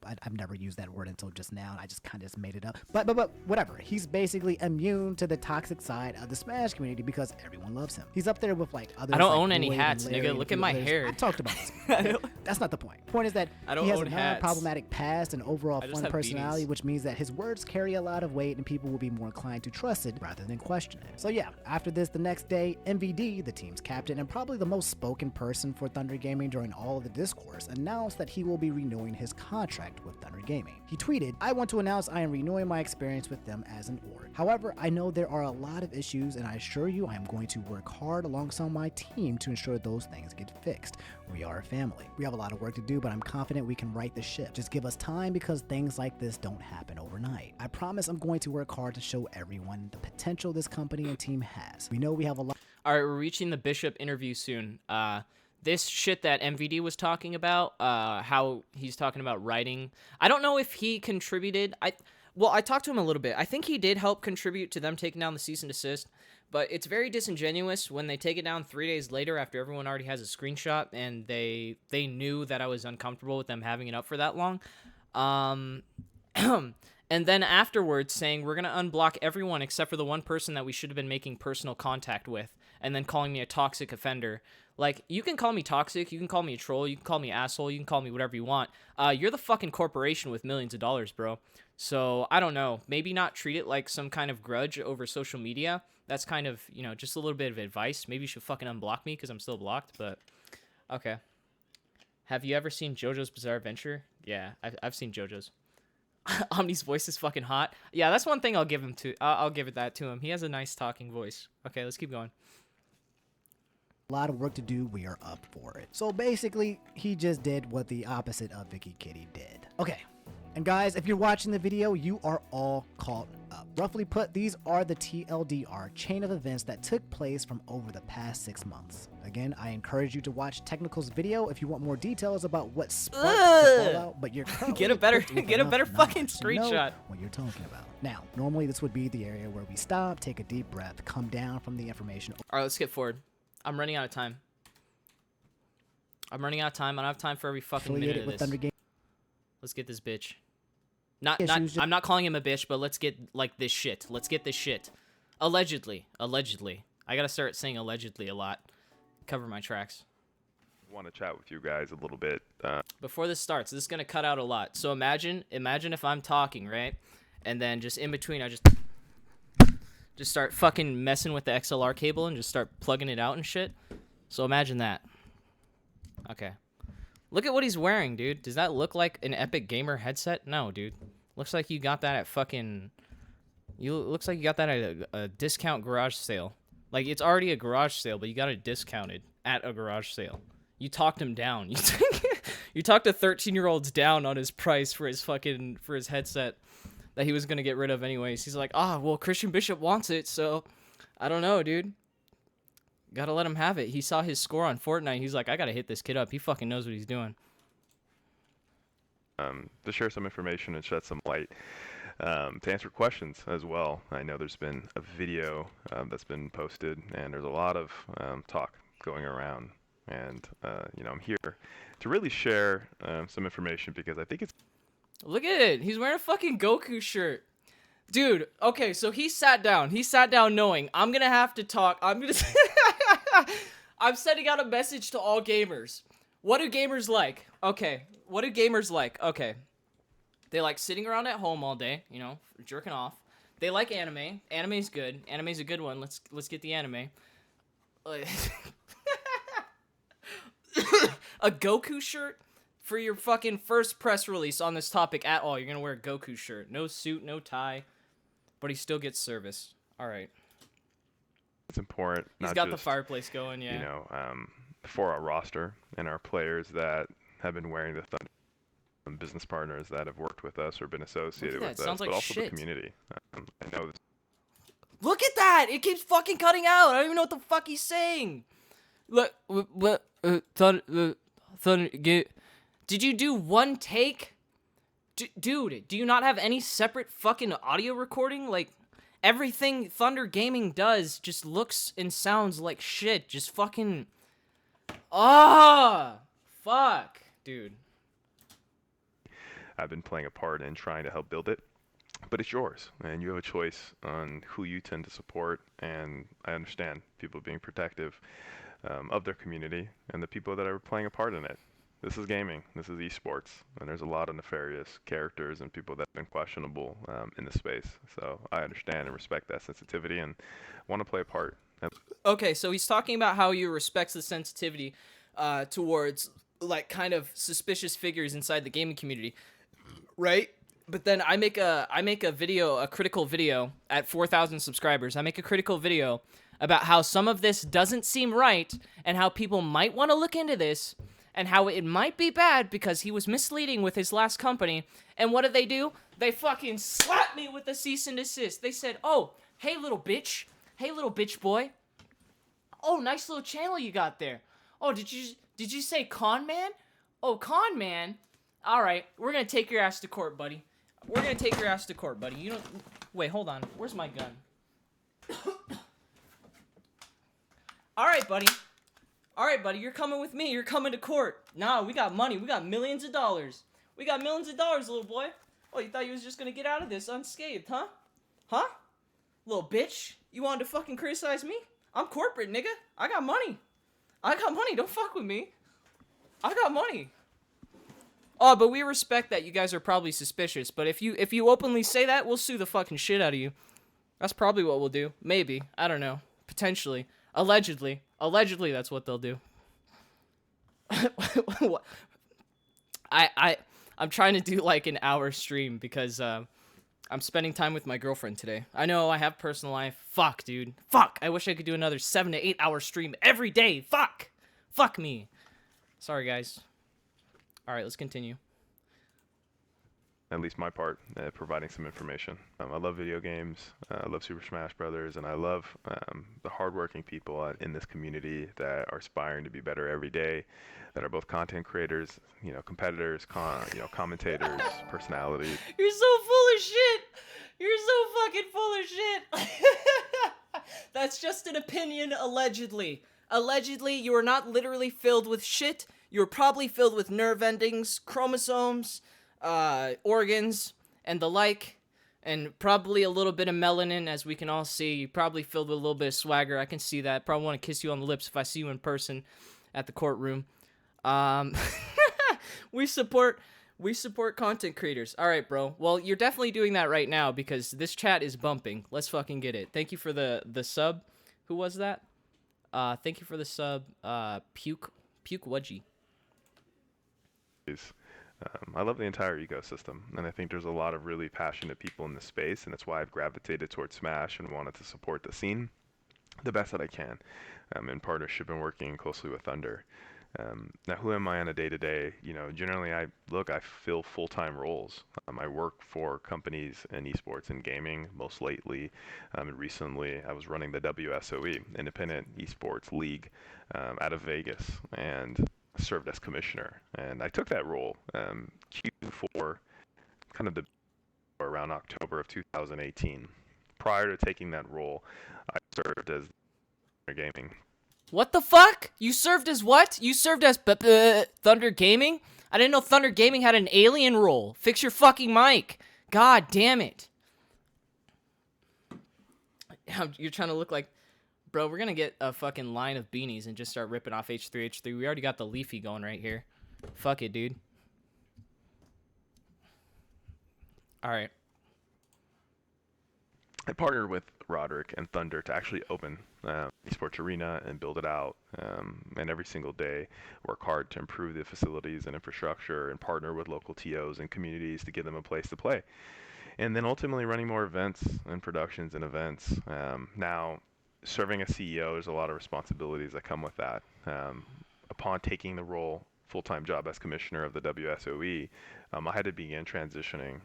I've never used that word until just now, and I just kind of made it up. But whatever. He's basically immune to the toxic side of the Smash community because everyone loves him. He's up there with like others. I don't like own any Lloyd hats, and Larry nigga. Look and at my others. hair. I talked about this. Okay? That's not the point. Point is that he has a non-problematic past and overall fun personality, which means that his words carry a lot of weight and people will be more inclined to trust it rather than question it. So yeah, after this, the next day, MVD, the team's captain and probably the most spoken person for Thunder Gaming during all of the discourse, announced that he will be renewing his contract with Thunder Gaming. He tweeted, "I want to announce I am renewing my experience with them as an org. However, I know there are a lot of issues and I assure you I am going to work hard alongside my team to ensure those things get fixed. We are a family. We have a lot of work to do, but I'm confident we can right the ship. Just give us time because things like this don't happen overnight. I promise I'm going to work hard to show everyone the potential this company and team has. We know we have a lot..." All right, we're reaching the Bishop interview soon. This shit that MVD was talking about, how he's talking about writing. I don't know if he contributed. I talked to him a little bit. I think he did help contribute to them taking down the cease and desist, but it's very disingenuous when they take it down 3 days later after everyone already has a screenshot and they knew that I was uncomfortable with them having it up for that long. And then afterwards saying, we're going to unblock everyone except for the one person that we should have been making personal contact with, and then calling me a toxic offender. Like, you can call me toxic, you can call me a troll, you can call me asshole, you can call me whatever you want. You're the fucking corporation with millions of dollars, bro. So, I don't know. Maybe not treat it like some kind of grudge over social media. That's kind of, you know, just a little bit of advice. Maybe you should fucking unblock me because I'm still blocked, but okay. Have you ever seen JoJo's Bizarre Adventure? Yeah, I've seen JoJo's. Omni's voice is fucking hot. Yeah, that's one thing I'll give him to. I'll give it that to him. He has a nice talking voice. Okay, let's keep going. a lot of work to do, we are up for it. So basically, he just did what the opposite of Vicky Kitty did. Okay. And guys, if you're watching the video, you are all caught up. Roughly put, these are the TLDR chain of events that took place from over the past 6 months. Again, I encourage you to watch Technical's video if you want more details about what sparked the fallout, but you're get a better fucking screenshot. What you're talking about. Now, normally this would be the area where we stop, take a deep breath, come down from the information. All right, let's skip forward. I'm running out of time. I don't have time for every fucking minute of this. Let's get this bitch. I'm not calling him a bitch, but let's get like this shit. Let's get this shit. Allegedly. I gotta start saying allegedly a lot. Cover my tracks. I want to chat with you guys a little bit. Before this starts, this is gonna cut out a lot. So imagine if I'm talking, right? And then just in between, I just start fucking messing with the XLR cable and just start plugging it out and shit. So imagine that. Okay. Look at what he's wearing, dude. Does that look like an Epic Gamer headset? No, dude. Looks like you got that at fucking... Looks like you got that at a discount garage sale. Like, it's already a garage sale, but you got it discounted at a garage sale. You talked him down. You talked a 13-year-old's down on his price for his headset that he was gonna get rid of anyways. He's like, well, Christian Bishop wants it, so... I don't know, dude. Gotta let him have it. He saw his score on Fortnite. He's like, I gotta hit this kid up. He fucking knows what he's doing. To share some information and shed some light, to answer questions as well. I know there's been a video that's been posted, and there's a lot of talk going around. And, I'm here to really share some information because I think it's... Look at it. He's wearing a fucking Goku shirt. Dude, okay, so he sat down. He sat down knowing I'm gonna have to talk. I'm sending out a message to all gamers. What do gamers like? Okay, what do gamers like? Okay. They like sitting around at home all day, jerking off. They like anime. Anime's good. Anime's a good one. Let's get the anime. A Goku shirt? For your fucking first press release on this topic at all, you're gonna wear a Goku shirt. No suit, no tie. But he still gets service. All right. It's important. He's got the fireplace going, yeah. For our roster and our players that have been wearing the Thunder, and business partners that have worked with us or been associated with us, but also the community. I know. Look at that! It keeps fucking cutting out. I don't even know what the fuck he's saying. Look, did you do one take? Dude, do you not have any separate fucking audio recording? Like, everything Thunder Gaming does just looks and sounds like shit. Just fucking... fuck, dude. I've been playing a part in trying to help build it, but it's yours, and you have a choice on who you tend to support, and I understand people being protective of their community and the people that are playing a part in it. This is gaming. This is esports, and there's a lot of nefarious characters and people that have been questionable in the space. So I understand and respect that sensitivity and want to play a part. Okay, so he's talking about how he respects the sensitivity towards like kind of suspicious figures inside the gaming community, right? But then I make a video, a critical video at 4,000 subscribers. I make a critical video about how some of this doesn't seem right and how people might want to look into this. And how it might be bad because he was misleading with his last company. And what did they do? They fucking slapped me with a cease and desist. They said, oh, hey, little bitch. Hey, little bitch boy. Oh, nice little channel you got there. Oh, did you say con man? Oh, con man. All right, we're going to take your ass to court, buddy. We're going to take your ass to court, buddy. You don't... Wait, hold on. Where's my gun? All right, buddy. All right, buddy, you're coming with me. You're coming to court. Nah, we got money. We got millions of dollars. We got millions of dollars, little boy. Oh, you thought you was just gonna get out of this unscathed, huh? Huh? Little bitch. You wanted to fucking criticize me? I'm corporate, nigga. I got money. I got money. Don't fuck with me. I got money. Oh, but we respect that you guys are probably suspicious. But if you openly say that, we'll sue the fucking shit out of you. That's probably what we'll do. Maybe. I don't know. Potentially. Allegedly. Allegedly, that's what they'll do. I'm trying to do like an hour stream because I'm spending time with my girlfriend today. I know I have personal life. Fuck, dude. Fuck. I wish I could do another 7 to 8 hour stream every day. Fuck. Fuck me. Sorry, guys. All right, let's continue. At least my part, providing some information. I love video games, I love Super Smash Brothers, and I love the hardworking people in this community that are aspiring to be better every day, that are both content creators, competitors, commentators, personalities. You're so full of shit. You're so fucking full of shit. That's just an opinion, allegedly. Allegedly, you are not literally filled with shit. You're probably filled with nerve endings, chromosomes, organs, and the like, and probably a little bit of melanin, as we can all see. You're probably filled with a little bit of swagger. I can see that. Probably want to kiss you on the lips if I see you in person at the courtroom. We support content creators. All right, bro. Well, you're definitely doing that right now because this chat is bumping. Let's fucking get it. Thank you for the sub. Who was that? Thank you for the sub. Puke Wudgie. I love the entire ecosystem, and I think there's a lot of really passionate people in this space, and that's why I've gravitated towards Smash and wanted to support the scene the best that I can, in partnership and working closely with Thunder. Now, who am I on a day-to-day? Generally, I fill full-time roles. I work for companies in esports and gaming, most lately, and recently I was running the WSOE, Independent Esports League, out of Vegas, and served as commissioner, and I took that role Q4, kind of around October of 2018. Prior to taking that role, I served as gaming. What the fuck? You served as what? You served as Thunder Gaming? I didn't know Thunder Gaming had an alien role. Fix your fucking mic. God damn it. You're trying to look like... Bro, we're gonna get a fucking line of beanies and just start ripping off H3H3. We already got the Leafy going right here. Fuck it, dude. Alright. I partnered with Roderick and Thunder to actually open Esports Arena and build it out. And every single day, work hard to improve the facilities and infrastructure and partner with local TOs and communities to give them a place to play. And then ultimately running more events and productions and events. Now, serving as CEO, there's a lot of responsibilities that come with that. Upon taking the role, full-time job as commissioner of the WSOE, I had to begin transitioning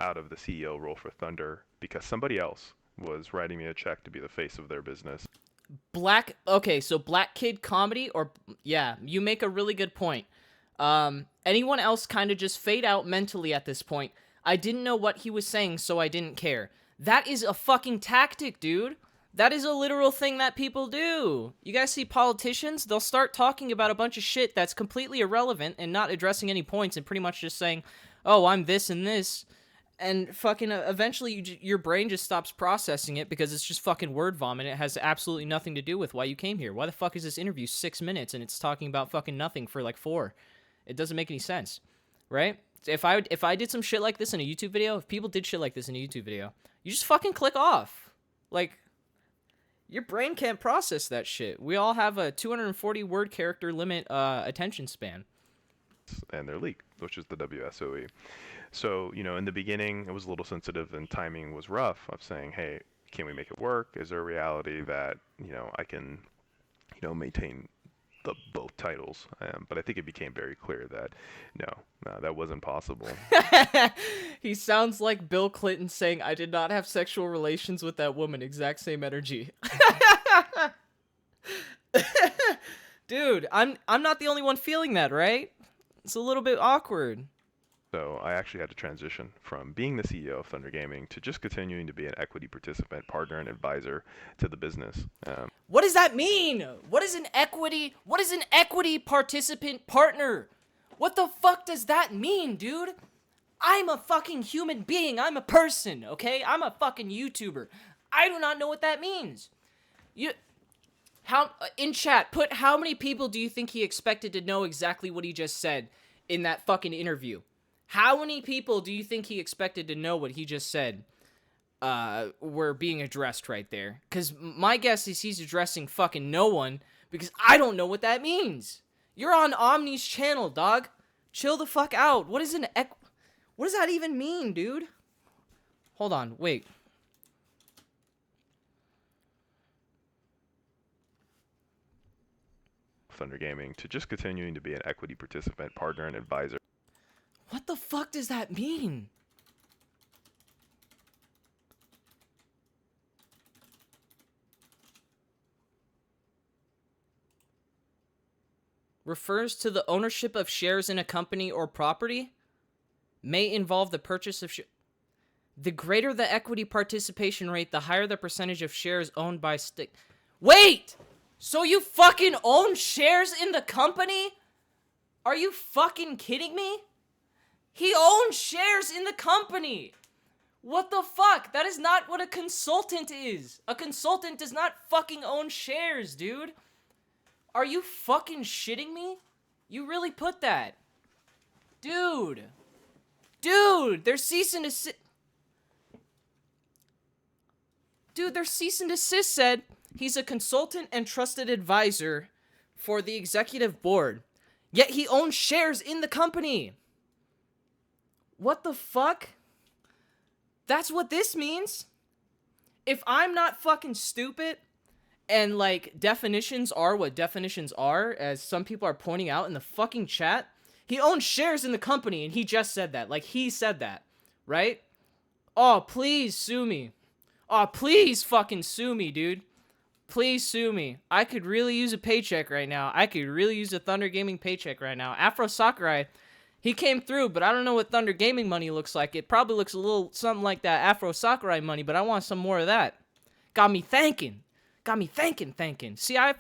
out of the CEO role for Thunder because somebody else was writing me a check to be the face of their business. Okay, so Black Kid Comedy, or, yeah, you make a really good point. Anyone else kind of just fade out mentally at this point. I didn't know what he was saying, so I didn't care. That is a fucking tactic, dude. That is a literal thing that people do. You guys see politicians? They'll start talking about a bunch of shit that's completely irrelevant and not addressing any points and pretty much just saying, oh, I'm this and this. And fucking eventually your brain just stops processing it because it's just fucking word vomit. It has absolutely nothing to do with why you came here. Why the fuck is this interview 6 minutes and it's talking about fucking nothing for like 4? It doesn't make any sense, right? If I did some shit like this in a YouTube video, if people did shit like this in a YouTube video, you just fucking click off. Like... Your brain can't process that shit. We all have a 240 word character limit attention span. And their league, which is the WSOE. So, in the beginning, it was a little sensitive and timing was rough of saying, hey, can we make it work? Is there a reality that, I can, maintain both titles? But I think it became very clear that, no, that wasn't possible. He sounds like Bill Clinton saying, I did not have sexual relations with that woman. Exact same energy. Dude, I'm not the only one feeling that, right? It's a little bit awkward. So I actually had to transition from being the CEO of Thunder Gaming to just continuing to be an equity participant, partner, and advisor to the business. What does that mean? What is an equity participant partner? What the fuck does that mean, dude? I'm a fucking human being. I'm a person, okay? I'm a fucking YouTuber. I do not know what that means. In chat, put how many people do you think he expected to know exactly what he just said in that fucking interview? How many people do you think he expected to know what he just said were being addressed right there? Because my guess is he's addressing fucking no one because I don't know what that means. You're on Omni's channel, dog. Chill the fuck out. What does that even mean, dude? Hold on, wait. Thunder Gaming to just continuing to be an equity participant, partner, and advisor. What the fuck does that mean? Refers to the ownership of shares in a company or property. May involve the purchase of the greater the equity participation rate, the higher the percentage of shares owned by Wait! So you fucking own shares in the company? Are you fucking kidding me? He owns shares in the company! What the fuck? That is not what a consultant is. A consultant does not fucking own shares, dude. Are you fucking shitting me? You really put that. Dude. Dude, their cease and desist... Dude, their cease and desist said he's a consultant and trusted advisor for the executive board. Yet he owns shares in the company. What the fuck? That's what this means? If I'm not fucking stupid, and like definitions are what definitions are, as some people are pointing out in the fucking chat, he owns shares in the company and he just said that. Like he said that, right? Oh, please sue me. Oh, please fucking sue me, dude. Please sue me. I could really use a paycheck right now. I could really use a Thunder Gaming paycheck right now. Afro Sakurai, he came through, but I don't know what Thunder Gaming money looks like. It probably looks a little something like that Afro Sakurai money, but I want some more of that. Got me thinking. See, I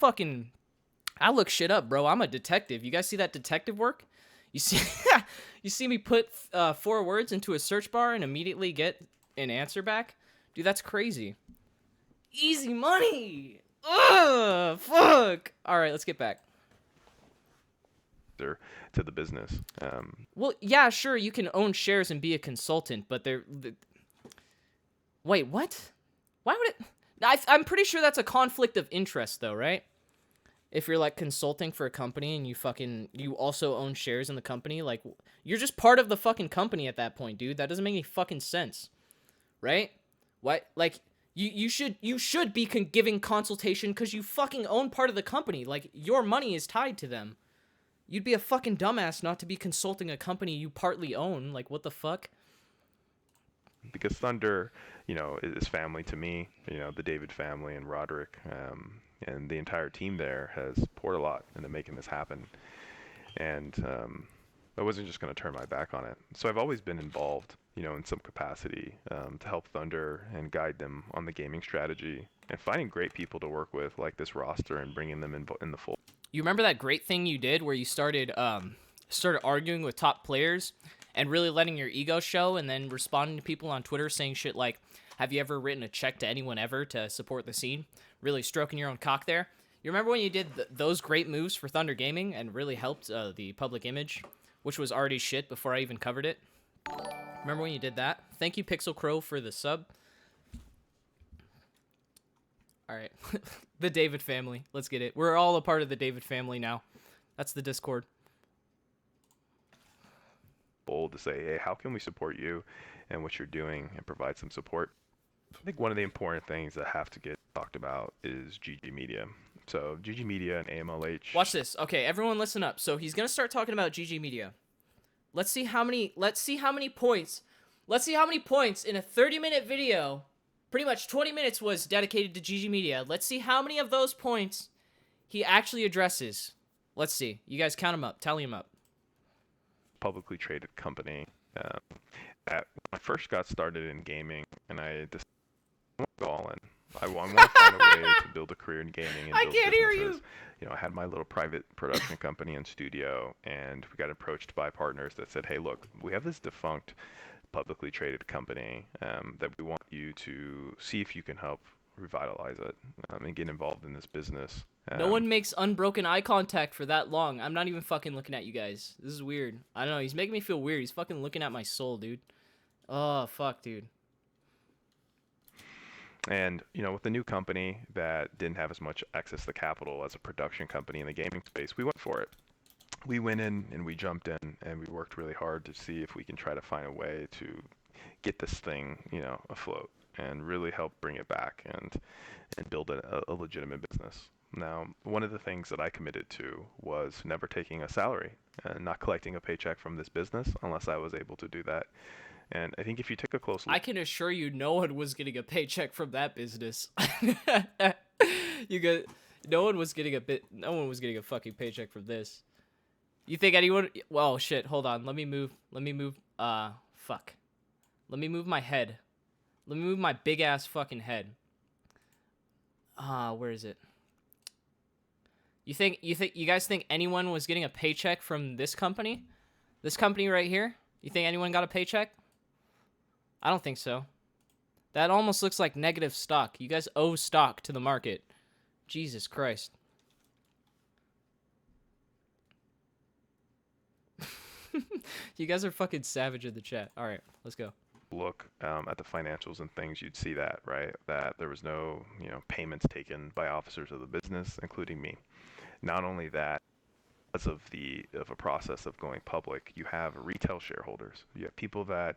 look shit up, bro. I'm a detective. You guys see that detective work? You see, you see me put 4 words into a search bar and immediately get an answer back? Dude, that's crazy. Easy money. Ugh, fuck. All right, let's get back To the business. Well, yeah, sure, you can own shares and be a consultant, but wait, what? Why would it? I'm pretty sure that's a conflict of interest, though, right? If you're like consulting for a company and you also own shares in the company, like you're just part of the fucking company at that point, dude. That doesn't make any fucking sense, right? What? Like you should be giving consultation because you fucking own part of the company. Like your money is tied to them. You'd be a fucking dumbass not to be consulting a company you partly own. Like, what the fuck? Because Thunder, is family to me. The David family and Roderick, and the entire team there has poured a lot into making this happen. And I wasn't just going to turn my back on it. So I've always been involved, in some capacity to help Thunder and guide them on the gaming strategy and finding great people to work with, like this roster, and bringing them in the fold. You remember that great thing you did where you started arguing with top players and really letting your ego show, and then responding to people on Twitter saying shit like, have you ever written a check to anyone ever to support the scene? Really stroking your own cock there. You remember when you did those great moves for Thunder Gaming and really helped the public image, which was already shit before I even covered it? Remember when you did that? Thank you, Pixel Crow, for the sub. All right. The David family. Let's get it. We're all a part of the David family now. That's the Discord. Bold to say, hey, how can we support you and what you're doing and provide some support? I think one of the important things that have to get talked about is GG Media. So GG Media and AMLH. Watch this. Okay, everyone listen up. So he's going to start talking about GG Media. Let's see how many points in a 30-minute video. Pretty much 20 minutes was dedicated to GG Media. Let's see how many of those points he actually addresses. Let's see. You guys count them up. Tally them up. Publicly traded company. When I first got started in gaming, and I decided to go all in. I want to find a way to build a career in gaming and I build can't hear you. businesses. I had my little private production company and studio, and we got approached by partners that said, hey, look, we have this defunct publicly traded company that we want you to see if you can help revitalize it and get involved in this business. No one makes unbroken eye contact for that long. I'm not even fucking looking at you guys. This is weird. I don't know. He's making me feel weird. He's fucking looking at my soul, dude. Oh, fuck, dude. And, with the new company that didn't have as much access to capital as a production company in the gaming space, we went for it. We went in and we jumped in and we worked really hard to see if we can try to find a way to get this thing, afloat and really help bring it back and build a legitimate business. Now, one of the things that I committed to was never taking a salary and not collecting a paycheck from this business unless I was able to do that. And I think if you take a close look, I can assure you, no one was getting a paycheck from that business. No one was getting a fucking paycheck from this. You think anyone? Well, shit. Hold on. Let me move. Fuck. Let me move my head. Let me move my big ass fucking head. Where is it? You guys think anyone was getting a paycheck from this company? This company right here? You think anyone got a paycheck? I don't think so. That almost looks like negative stock. You guys owe stock to the market. Jesus Christ. You guys are fucking savage in the chat. All right, let's go. Look at the financials and things, you'd see that, right? That there was no, payments taken by officers of the business, including me. Not only that, because of a process of going public, you have retail shareholders. You have people that,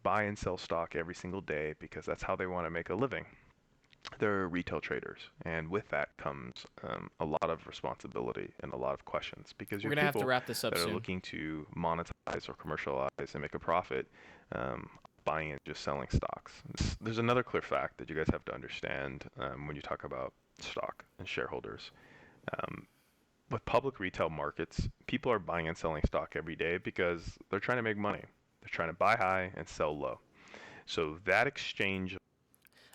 buy and sell stock every single day because that's how they want to make a living. They're retail traders, and with that comes a lot of responsibility and a lot of questions because We're you're gonna have to people wrap this up that are soon. looking to monetize or commercialize and make a profit, buying and just selling stocks. There's another clear fact that you guys have to understand when you talk about stock and shareholders. With public retail markets, people are buying and selling stock every day because they're trying to make money. They're trying to buy high and sell low. So that exchange.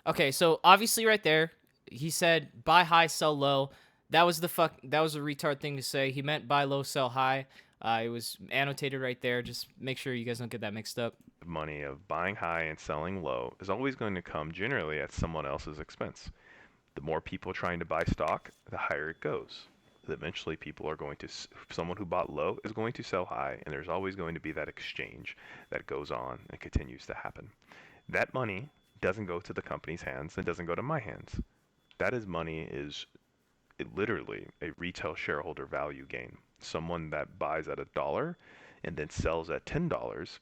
Okay, so obviously right there, he said buy high, sell low. That was a retard thing to say. He meant buy low, sell high. It was annotated right there. Just make sure you guys don't get that mixed up. Money of buying high and selling low is always going to come generally at someone else's expense. The more people trying to buy stock, the higher it goes. Eventually people are going to, someone who bought low is going to sell high, and there's always going to be that exchange that goes on and continues to happen. That money doesn't go to the company's hands and doesn't go to my hands. That is literally a retail shareholder value gain. Someone that buys at $1 and then sells at $10,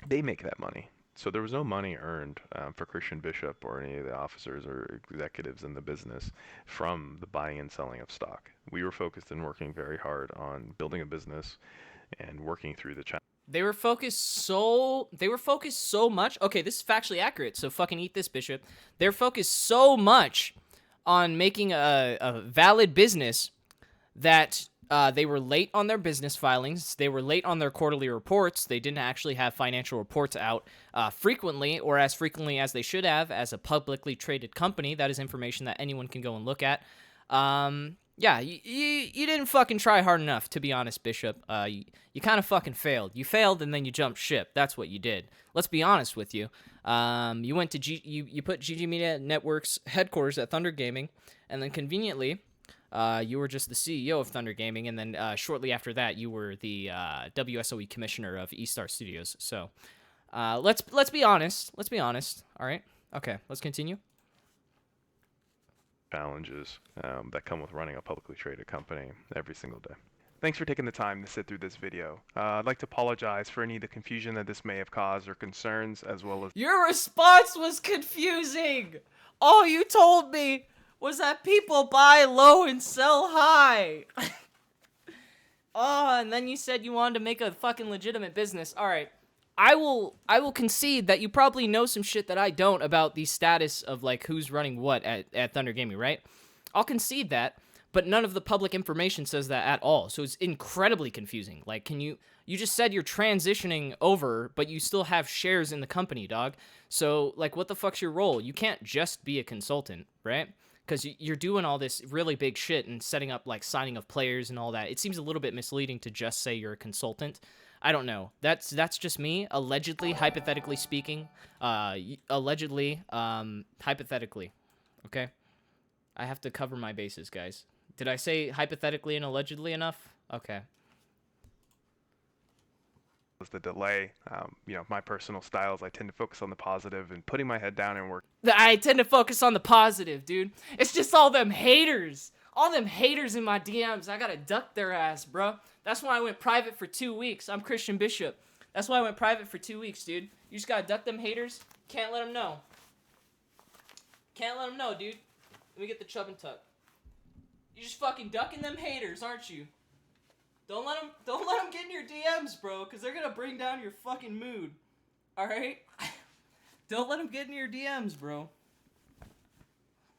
they make that money. So there was no money earned for Christian Bishop or any of the officers or executives in the business from the buying and selling of stock. We were focused and working very hard on building a business and working through the challenge. They were focused so much. Okay, this is factually accurate, so fucking eat this, Bishop. They're focused so much on making a valid business that they were late on their business filings. They were late on their quarterly reports. They didn't actually have financial reports out frequently, or as frequently as they should have as a publicly traded company. That is information that anyone can go and look at. Yeah, you didn't fucking try hard enough, to be honest, Bishop. You kind of fucking failed. You failed and then you jumped ship. That's what you did. Let's be honest with you. You went to you put GG Media Network's headquarters at Thunder Gaming, and then conveniently, you were just the CEO of Thunder Gaming, and then shortly after that, you were the WSOE commissioner of eStar Studios. So, let's be honest. Let's be honest. All right. Okay. Let's continue. Challenges that come with running a publicly traded company every single day. Thanks for taking the time to sit through this video. I'd like to apologize for any of the confusion that this may have caused or concerns, as well as... Your response was confusing! All you told me was that people buy low and sell high! Oh, and then you said you wanted to make a fucking legitimate business. Alright. I will concede that you probably know some shit that I don't about the status of, like, who's running what at Thunder Gaming, right? I'll concede that, but none of the public information says that at all, so it's incredibly confusing. Like, you just said you're transitioning over, but you still have shares in the company, dog. So, like, what the fuck's your role? You can't just be a consultant, right? Because you're doing all this really big shit and setting up, like, signing of players and all that. It seems a little bit misleading to just say you're a consultant. I don't know. That's just me, allegedly, hypothetically speaking. Hypothetically. Okay? I have to cover my bases, guys. Did I say hypothetically and allegedly enough? Okay. The delay, my personal styles, I tend to focus on the positive and putting my head down and work. I tend to focus on the positive, dude. It's just all them haters. All them haters in my DMs. I gotta duck their ass, bro. That's why I went private for 2 weeks. I'm Christian Bishop. That's why I went private for 2 weeks, dude. You just gotta duck them haters. Can't let them know. Can't let them know, dude. Let me get the chub and tuck. You just fucking ducking them haters, aren't you? Don't let them get in your DMs, bro, because they're gonna bring down your fucking mood. All right? Don't let them get in your DMs, bro.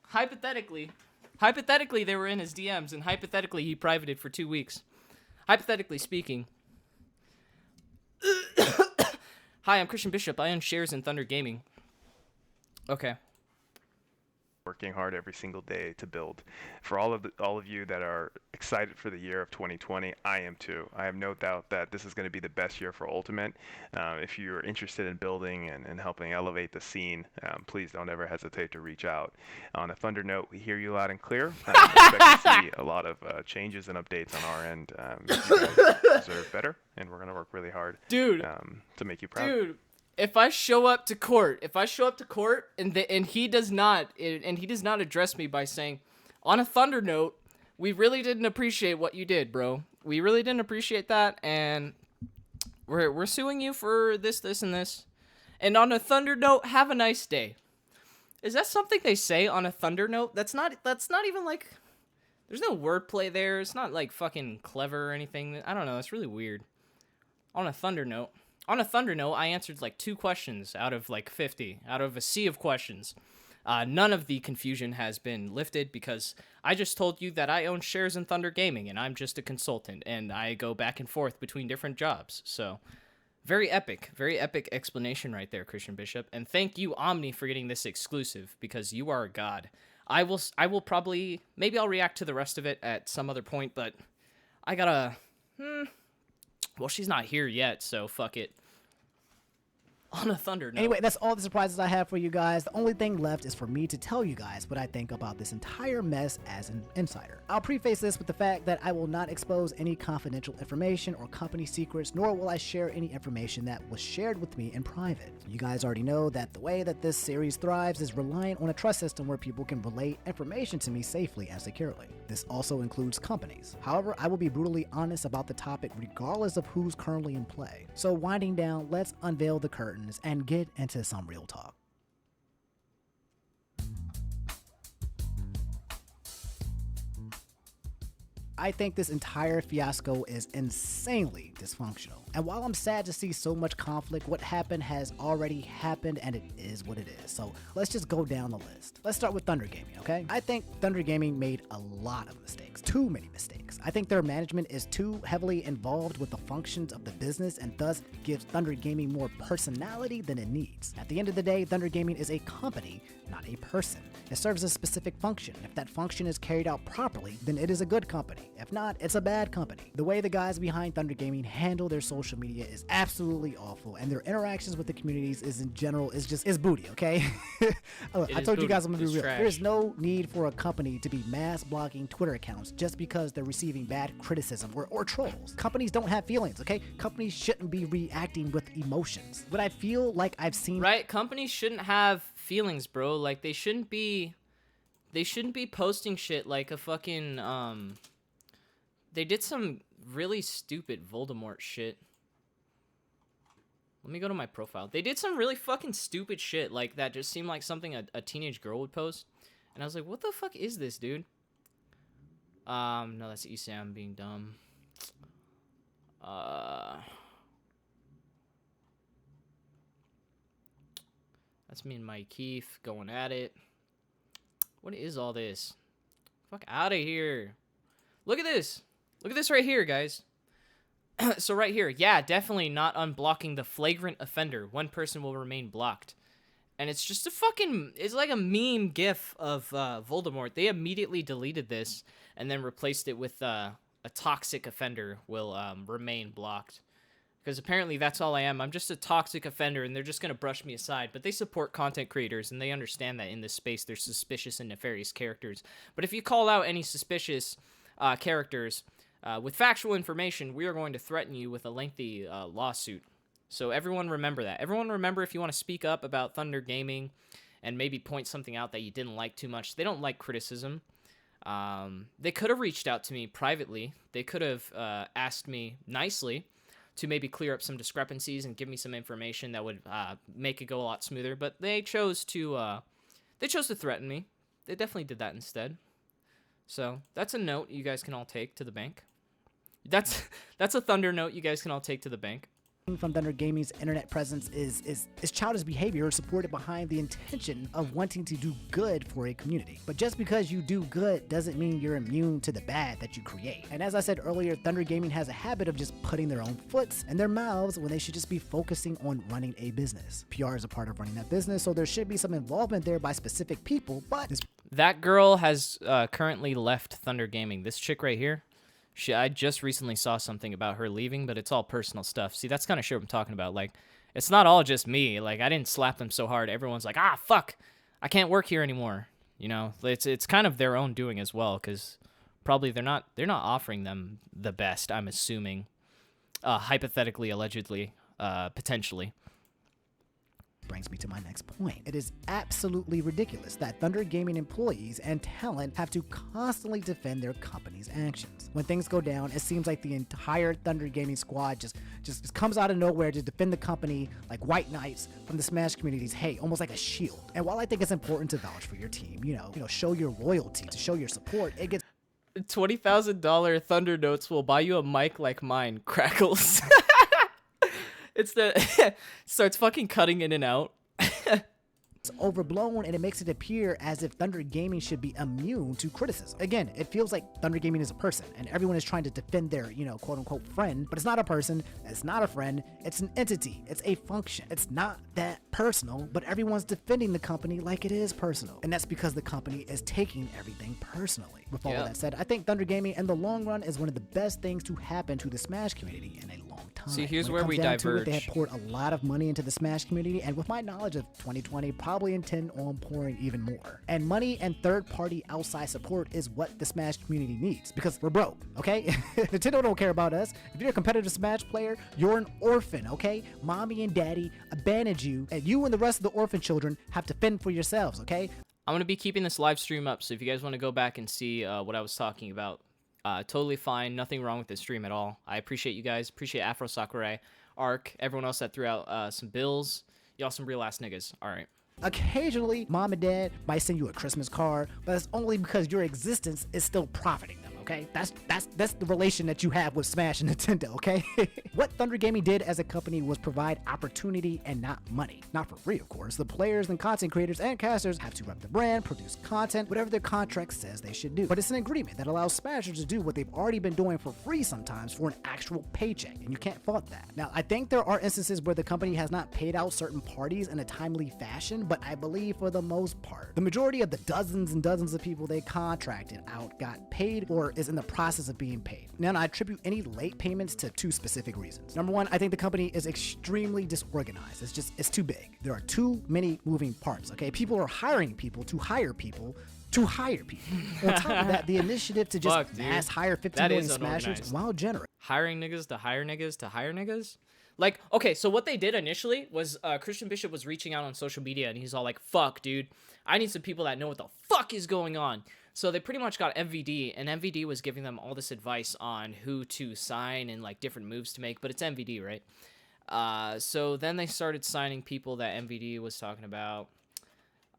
Hypothetically, they were in his DMs, and hypothetically, he privated for 2 weeks. Hypothetically speaking. Hi, I'm Christian Bishop. I own shares in Thunder Gaming. Okay. Working hard every single day to build. For all of you that are excited for the year of 2020, I am too. I have no doubt that this is going to be the best year for Ultimate. If you're interested in building and helping elevate the scene, please don't ever hesitate to reach out. On a Thunder note, we hear you loud and clear. We expect to see a lot of changes and updates on our end. You guys deserve better, and we're going to work really hard, dude, to make you proud. Dude. If I show up to court, and he does not address me by saying, on a Thunder note, we really didn't appreciate what you did, bro. We really didn't appreciate that, and we're suing you for this, and this. And on a Thunder note, have a nice day. Is that something they say on a Thunder note? That's not even like, there's no wordplay there. It's not like fucking clever or anything. I don't know. It's really weird. On a Thunder note. On a Thunder note, I answered like 2 questions out of like 50, out of a sea of questions. None of the confusion has been lifted because I just told you that I own shares in Thunder Gaming and I'm just a consultant and I go back and forth between different jobs. So, very epic explanation right there, Christian Bishop. And thank you, Omni, for getting this exclusive because you are a god. I will probably, maybe I'll react to the rest of it at some other point, but I gotta, well, she's not here yet, so fuck it. On a Thunder note. Anyway, that's all the surprises I have for you guys. The only thing left is for me to tell you guys what I think about this entire mess as an insider. I'll preface this with the fact that I will not expose any confidential information or company secrets, nor will I share any information that was shared with me in private. You guys already know that the way that this series thrives is reliant on a trust system where people can relay information to me safely and securely. This also includes companies. However, I will be brutally honest about the topic regardless of who's currently in play. So winding down, let's unveil the curtain and get into some real talk. I think this entire fiasco is insanely dysfunctional. And while I'm sad to see so much conflict, what happened has already happened and it is what it is. So let's just go down the list. Let's start with Thunder Gaming, okay? I think Thunder Gaming made a lot of mistakes, too many mistakes. I think their management is too heavily involved with the functions of the business and thus gives Thunder Gaming more personality than it needs. At the end of the day, Thunder Gaming is a company, not a person. It serves a specific function. If that function is carried out properly, then it is a good company. If not, it's a bad company. The way the guys behind Thunder Gaming handle their social media is absolutely awful, and their interactions with the communities is in general is booty, okay? Look, I told you guys I'm gonna be real. There's no need for a company to be mass blocking Twitter accounts just because they're receiving bad criticism or trolls. Companies don't have feelings, okay? Companies shouldn't be reacting with emotions. What I feel like I've seen... Right, companies shouldn't have feelings, bro. Like, they shouldn't be posting shit like a fucking, they did some really stupid Voldemort shit. Let me go to my profile. They did some really fucking stupid shit like that just seemed like something a teenage girl would post. And I was like, what the fuck is this, dude? No, that's Esam being dumb. That's me and Mike Keith going at it. What is all this? Fuck out of here. Look at this. Look at this right here, guys. So right here, yeah, definitely not unblocking the flagrant offender. One person will remain blocked. And it's just a fucking, it's like a meme gif of Voldemort. They immediately deleted this and then replaced it with a toxic offender will remain blocked. Because apparently that's all I am. I'm just a toxic offender, and they're just going to brush me aside. But they support content creators, and they understand that in this space there's suspicious and nefarious characters. But if you call out any suspicious characters with factual information, we are going to threaten you with a lengthy lawsuit. So everyone remember that. Everyone remember, if you want to speak up about Thunder Gaming and maybe point something out that you didn't like too much. They don't like criticism. They could have reached out to me privately. They could have asked me nicely. to maybe clear up some discrepancies and give me some information that would make it go a lot smoother. But they chose to threaten me. They definitely did that instead. So that's a note you guys can all take to the bank. That's a Thunder note you guys can all take to the bank. From Thunder Gaming's internet presence is childish behavior supported behind the intention of wanting to do good for a community. But just because you do good doesn't mean you're immune to the bad that you create. And as I said earlier, Thunder Gaming has a habit of just putting their own foots in their mouths when they should just be focusing on running a business. PR is a part of running that business, so there should be some involvement there by specific people, but that girl has currently left Thunder Gaming. This chick right here. I just recently saw something about her leaving, but it's all personal stuff. See, that's kind of shit I'm talking about. Like, it's not all just me. Like, I didn't slap them so hard. Everyone's like, ah, fuck, I can't work here anymore. You know, it's kind of their own doing as well, because probably they're not offering them the best, I'm assuming, hypothetically, allegedly, potentially. Brings me to my next point. It is absolutely ridiculous that Thunder Gaming employees and talent have to constantly defend their company's actions. When things go down, it seems like the entire Thunder Gaming squad just comes out of nowhere to defend the company like white knights from the Smash community's hate, almost like a shield. And while I think it's important to vouch for your team, you know, show your loyalty, to show your support, it gets $20,000 Thunder notes will buy you a mic like mine, Crackles. It's starts fucking cutting in and out. It's overblown, and it makes it appear as if Thunder Gaming should be immune to criticism. Again, it feels like Thunder Gaming is a person, and everyone is trying to defend their, quote-unquote friend, but it's not a person, it's not a friend, it's an entity, it's a function. It's not that personal, but everyone's defending the company like it is personal, and that's because the company is taking everything personally. With all of that said, I think Thunder Gaming in the long run is one of the best things to happen to the Smash community in a long time. See, here's when where we diverge. They have poured a lot of money into the Smash community, and with my knowledge of 2020, probably intend on pouring even more. And money and third-party outside support is what the Smash community needs, because we're broke, okay? Nintendo don't care about us. If you're a competitive Smash player, you're an orphan, okay? Mommy and daddy abandoned you, and you and the rest of the orphan children have to fend for yourselves, okay? I'm going to be keeping this live stream up, so if you guys want to go back and see what I was talking about, totally fine. Nothing wrong with this stream at all. I appreciate you guys. Appreciate Afro Sakurai, Ark, everyone else that threw out some bills. Y'all some real-ass niggas. All right. Occasionally, mom and dad might send you a Christmas card, but it's only because your existence is still profiting them, okay? That's the relation that you have with Smash and Nintendo, okay? What Thunder Gaming did as a company was provide opportunity and not money. Not for free, of course. The players and content creators and casters have to rep the brand, produce content, whatever their contract says they should do. But it's an agreement that allows Smashers to do what they've already been doing for free sometimes for an actual paycheck, and you can't fault that. Now, I think there are instances where the company has not paid out certain parties in a timely fashion, but I believe for the most part, the majority of the dozens and dozens of people they contracted out got paid or is in the process of being paid. Now, I attribute any late payments to two specific reasons. Number one, I think the company is extremely disorganized. It's too big. There are too many moving parts, okay? People are hiring people to hire people to hire people. On top of that, the initiative to just mass hire 15 million Smashers while generous. Hiring niggas to hire niggas to hire niggas? Like, okay, so what they did initially was Christian Bishop was reaching out on social media, and he's all like, fuck, dude, I need some people that know what the fuck is going on. So they pretty much got MVD, and MVD was giving them all this advice on who to sign and, like, different moves to make, but it's MVD, right? So then they started signing people that MVD was talking about,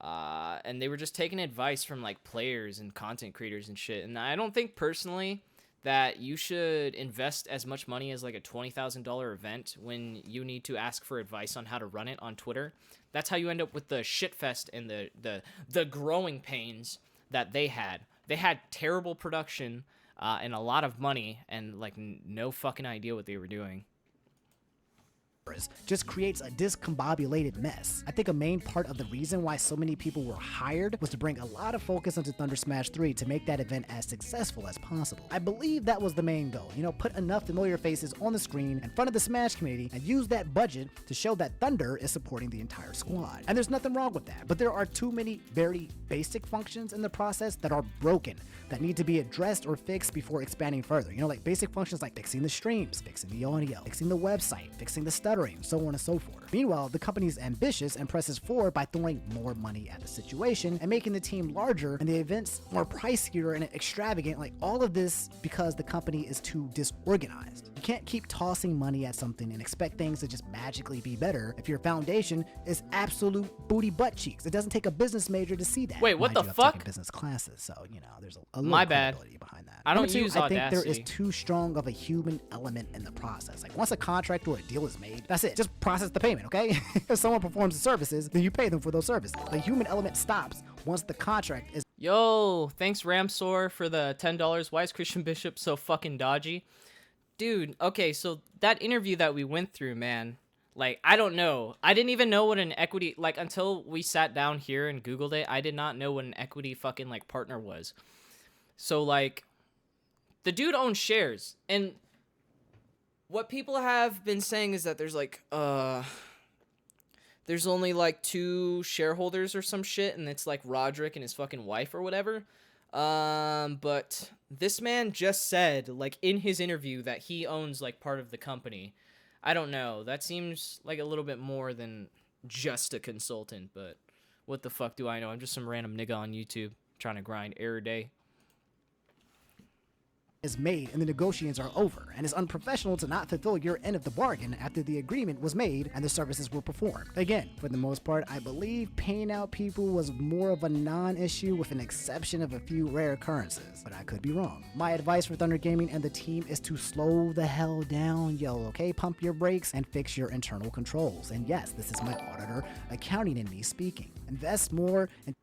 and they were just taking advice from, like, players and content creators and shit. And I don't think, personally, that you should invest as much money as like a $20,000 event when you need to ask for advice on how to run it on Twitter. That's how you end up with the shitfest and the growing pains that they had. They had terrible production and a lot of money and like no fucking idea what they were doing. Just creates a discombobulated mess. I think a main part of the reason why so many people were hired was to bring a lot of focus into Thunder Smash 3 to make that event as successful as possible. I believe that was the main goal, put enough familiar faces on the screen in front of the Smash community and use that budget to show that Thunder is supporting the entire squad. And there's nothing wrong with that, but there are too many very basic functions in the process that are broken, that need to be addressed or fixed before expanding further. Like basic functions like fixing the streams, fixing the audio, fixing the website, fixing the study stuttering, so on and so forth. Meanwhile, the company's ambitious and presses forward by throwing more money at the situation and making the team larger and the events more pricier and extravagant, like all of this because the company is too disorganized. You can't keep tossing money at something and expect things to just magically be better if your foundation is absolute booty butt cheeks. It doesn't take a business major to see that. Wait, what Mind the you, I've fuck? taken business classes, so you know there's a little My bad. credibility behind that. I don't Number two, use I think there is Audacity. too strong of a human element in the process. Like once a contract or a deal is made, that's it. Just process the payment, okay? If someone performs the services, then you pay them for those services. The human element stops once the contract is. Yo, thanks Ramsor for the $10. Why is Christian Bishop so fucking dodgy? Dude, okay, so that interview that we went through, man, like, I don't know. I didn't even know what an equity, like, until we sat down here and Googled it, I did not know what an equity fucking, like, partner was. So, like, the dude owns shares, and what people have been saying is that there's, like, there's only, like, 2 shareholders or some shit, and it's, like, Roderick and his fucking wife or whatever. But this man just said, like, in his interview that he owns, like, part of the company. I don't know. That seems like a little bit more than just a consultant, but what the fuck do I know? I'm just some random nigga on YouTube trying to grind every day. Is made and the negotiations are over, and it's unprofessional to not fulfill your end of the bargain after the agreement was made and the services were performed. Again, for the most part, I believe paying out people was more of a non-issue with an exception of a few rare occurrences, but I could be wrong. My advice for Thunder Gaming and the team is to slow the hell down, yo, okay? Pump your brakes and fix your internal controls. And yes, this is my auditor accounting in me speaking. Invest more and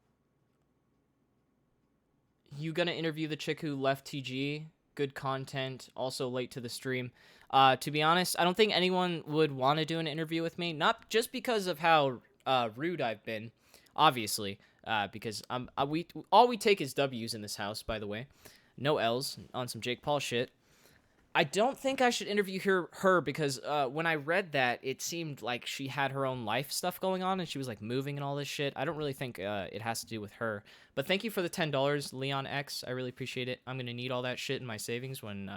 You gonna interview the chick who left TG? Good content, also late to the stream. To be honest, I don't think anyone would want to do an interview with me, not just because of how rude I've been, obviously, because all we take is W's in this house, by the way. No L's on some Jake Paul shit. I don't think I should interview her because when I read that, it seemed like she had her own life stuff going on and she was like moving and all this shit. I don't really think it has to do with her. But thank you for the $10, Leon X. I really appreciate it. I'm going to need all that shit in my savings when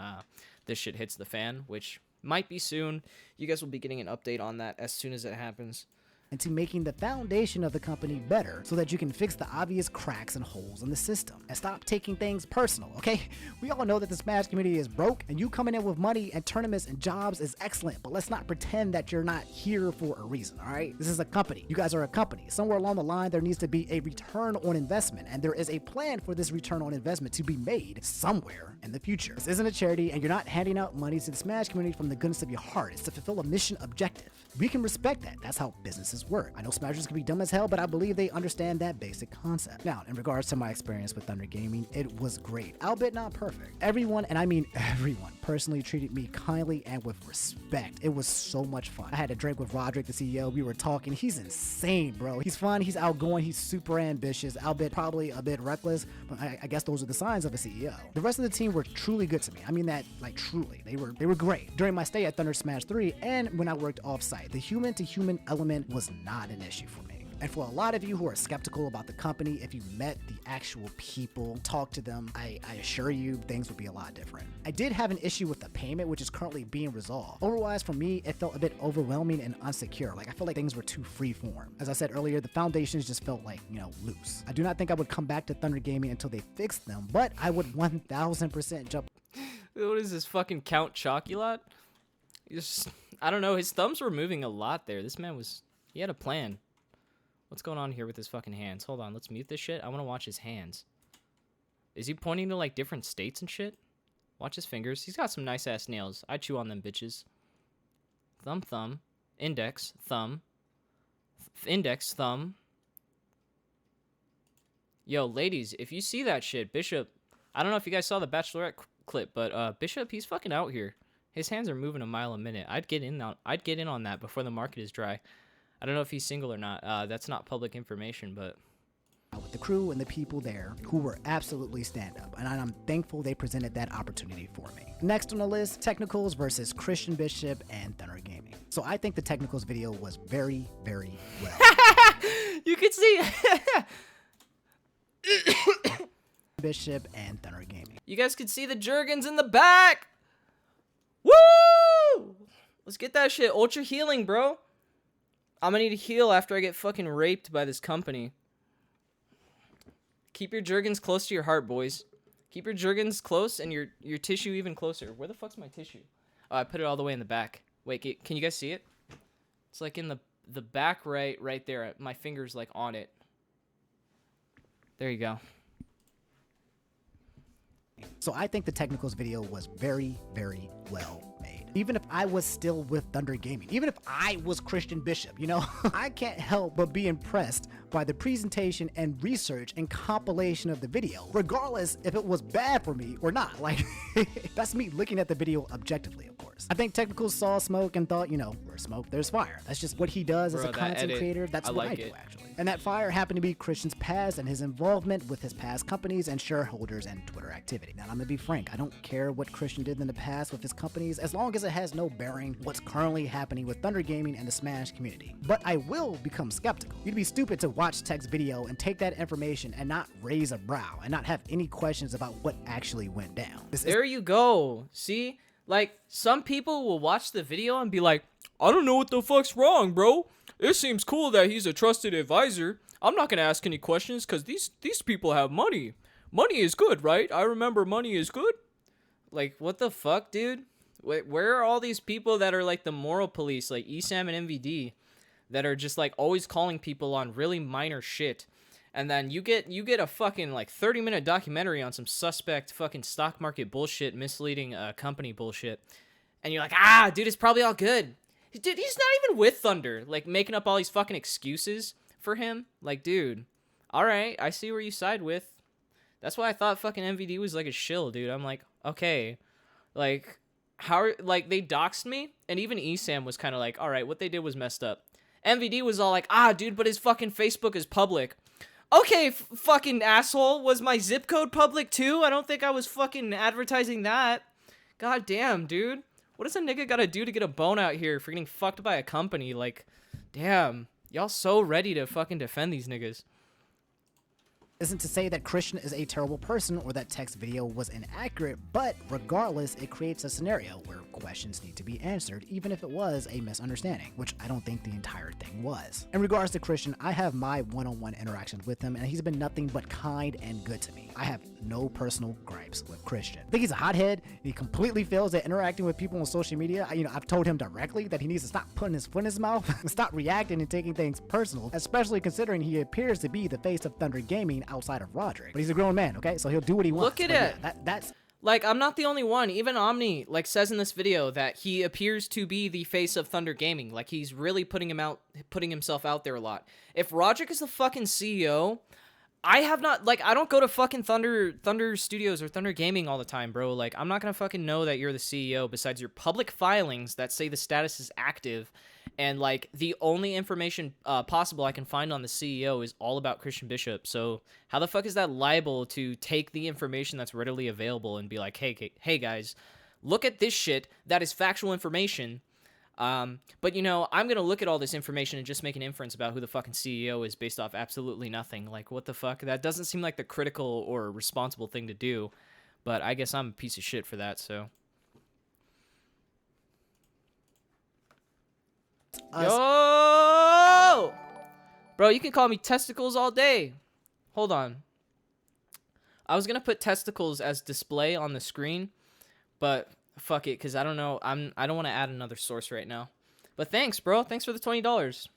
this shit hits the fan, which might be soon. You guys will be getting an update on that as soon as it happens. into making the foundation of the company better so that you can fix the obvious cracks and holes in the system. And stop taking things personal, okay? We all know that the Smash community is broke, and you coming in with money and tournaments and jobs is excellent, but let's not pretend that you're not here for a reason, all right? This is a company. You guys are a company. Somewhere along the line, there needs to be a return on investment, and there is a plan for this return on investment to be made somewhere in the future. This isn't a charity, and you're not handing out money to the Smash community from the goodness of your heart. It's to fulfill a mission objective. We can respect that. That's how businesses work. I know Smashers can be dumb as hell, but I believe they understand that basic concept. Now, in regards to my experience with Thunder Gaming, it was great, albeit not perfect. Everyone, and I mean everyone, personally treated me kindly and with respect. It was so much fun. I had a drink with Roderick, the CEO. We were talking. He's insane, bro. He's fun. He's outgoing. He's super ambitious, albeit probably a bit reckless, but I guess those are the signs of a CEO. The rest of the team were truly good to me. I mean that, like, truly. They were great. During my stay at Thunder Smash 3 and when I worked off-site, the human-to-human element was not an issue for me. And for a lot of you who are skeptical about the company, if you met the actual people, talked to them, I assure you things would be a lot different. I did have an issue with the payment, which is currently being resolved. Otherwise, for me, it felt a bit overwhelming and unsecure. Like, I felt like things were too free-form. As I said earlier, the foundations just felt like, loose. I do not think I would come back to Thunder Gaming until they fixed them, but I would 1000% jump. What is this, fucking Count Chocolate? I don't know, his thumbs were moving a lot there. This man he had a plan. What's going on here with his fucking hands? Hold on, let's mute this shit. I want to watch his hands. Is he pointing to, like, different states and shit? Watch his fingers. He's got some nice-ass nails. I'd chew on them bitches. Thumb. Index, thumb. Index, thumb. Yo, ladies, if you see that shit, Bishop... I don't know if you guys saw the Bachelorette clip, but Bishop, he's fucking out here. His hands are moving a mile a minute. I'd get in on that before the market is dry. I don't know if he's single or not. That's not public information, but... With the crew and the people there who were absolutely stand-up, and I'm thankful they presented that opportunity for me. Next on the list, Technicals versus Christian Bishop and Thunder Gaming. So I think the Technicals video was very, very well. You can see... Bishop and Thunder Gaming. You guys could see the Jergens in the back! Woo! Let's get that shit. Ultra healing, bro. I'm gonna need to heal after I get fucking raped by this company. Keep your jergens close to your heart, boys. Keep your jergens close and your tissue even closer. Where the fuck's my tissue? Oh, I put it all the way in the back. Wait, can you guys see it? It's like in the back right there. My finger's like on it. There you go. So I think the Technicals video was very, very well made. Even if I was still with Thunder Gaming, even if I was Christian Bishop, you know, I can't help but be impressed by the presentation and research and compilation of the video, regardless if it was bad for me or not. Like, that's me looking at the video objectively, of course. I think Technicals saw smoke and thought, you know, where smoke, there's fire. That's just what he does as a content creator. That's what I do, actually. And that fire happened to be Christian's past and his involvement with his past companies and shareholders and Twitter activity. Now, I'm gonna be frank, I don't care what Christian did in the past with his companies as long as it has no bearing what's currently happening with Thunder Gaming and the Smash community. But I will become skeptical. You'd be stupid to watch Tech's video and take that information and not raise a brow and not have any questions about what actually went down. There you go. See? Like, some people will watch the video and be like, I don't know what the fuck's wrong, bro. It seems cool that he's a trusted advisor. I'm not gonna ask any questions because these people have money. Money is good, right? I remember money is good. Like, what the fuck, dude? Where are all these people that are like the moral police, like ESAM and MVD, that are just like always calling people on really minor shit? And then you get a fucking like 30-minute documentary on some suspect fucking stock market bullshit, misleading company bullshit. And you're like, ah, dude, it's probably all good. Dude, he's not even with Thunder, like making up all these fucking excuses for him. Like, dude, all right, I see where you side with. That's why I thought fucking MVD was like a shill, dude. I'm like, okay, like, like they doxed me, and even ESAM was kind of like, all right, what they did was messed up. MVD was all like, ah, dude, but his fucking Facebook is public. Okay, fucking asshole, was my zip code public too? I don't think I was fucking advertising that. God damn, dude. What does a nigga gotta do to get a bone out here for getting fucked by a company? Like, damn, y'all so ready to fucking defend these niggas. Isn't to say that Christian is a terrible person or that Tech's video was inaccurate, but regardless, it creates a scenario where questions need to be answered, even if it was a misunderstanding, which I don't think the entire thing was. In regards to Christian, I have my one-on-one interactions with him, and he's been nothing but kind and good to me. I have no personal gripes with Christian. I think he's a hothead, and he completely fails at interacting with people on social media. I've told him directly that he needs to stop putting his foot in his mouth and stop reacting and taking things personal, especially considering he appears to be the face of Thunder Gaming outside of Roderick. But he's a grown man, okay? So he'll do what he wants. Look at it. Yeah, that's... Like, I'm not the only one. Even Omni, like, says in this video that he appears to be the face of Thunder Gaming. Like, he's really putting himself out there a lot. If Roderick is the fucking CEO, I have not, like, I don't go to fucking Thunder Studios or Thunder Gaming all the time, bro. Like, I'm not gonna fucking know that you're the CEO besides your public filings that say the status is active. And, like, the only information possible I can find on the CEO is all about Christian Bishop. So how the fuck is that liable to take the information that's readily available and be like, hey guys, look at this shit that is factual information. But, you know, I'm going to look at all this information and just make an inference about who the fucking CEO is based off absolutely nothing. Like, what the fuck? That doesn't seem like the critical or responsible thing to do. But I guess I'm a piece of shit for that, so... Yo! Bro, you can call me testicles all day. Hold on. I was gonna put testicles as display on the screen, but fuck it, cause I don't know. I don't want to add another source right now. But thanks, bro. Thanks for the $20.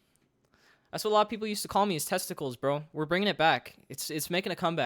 That's what a lot of people used to call me, is testicles, bro. We're bringing it back. It's making a comeback.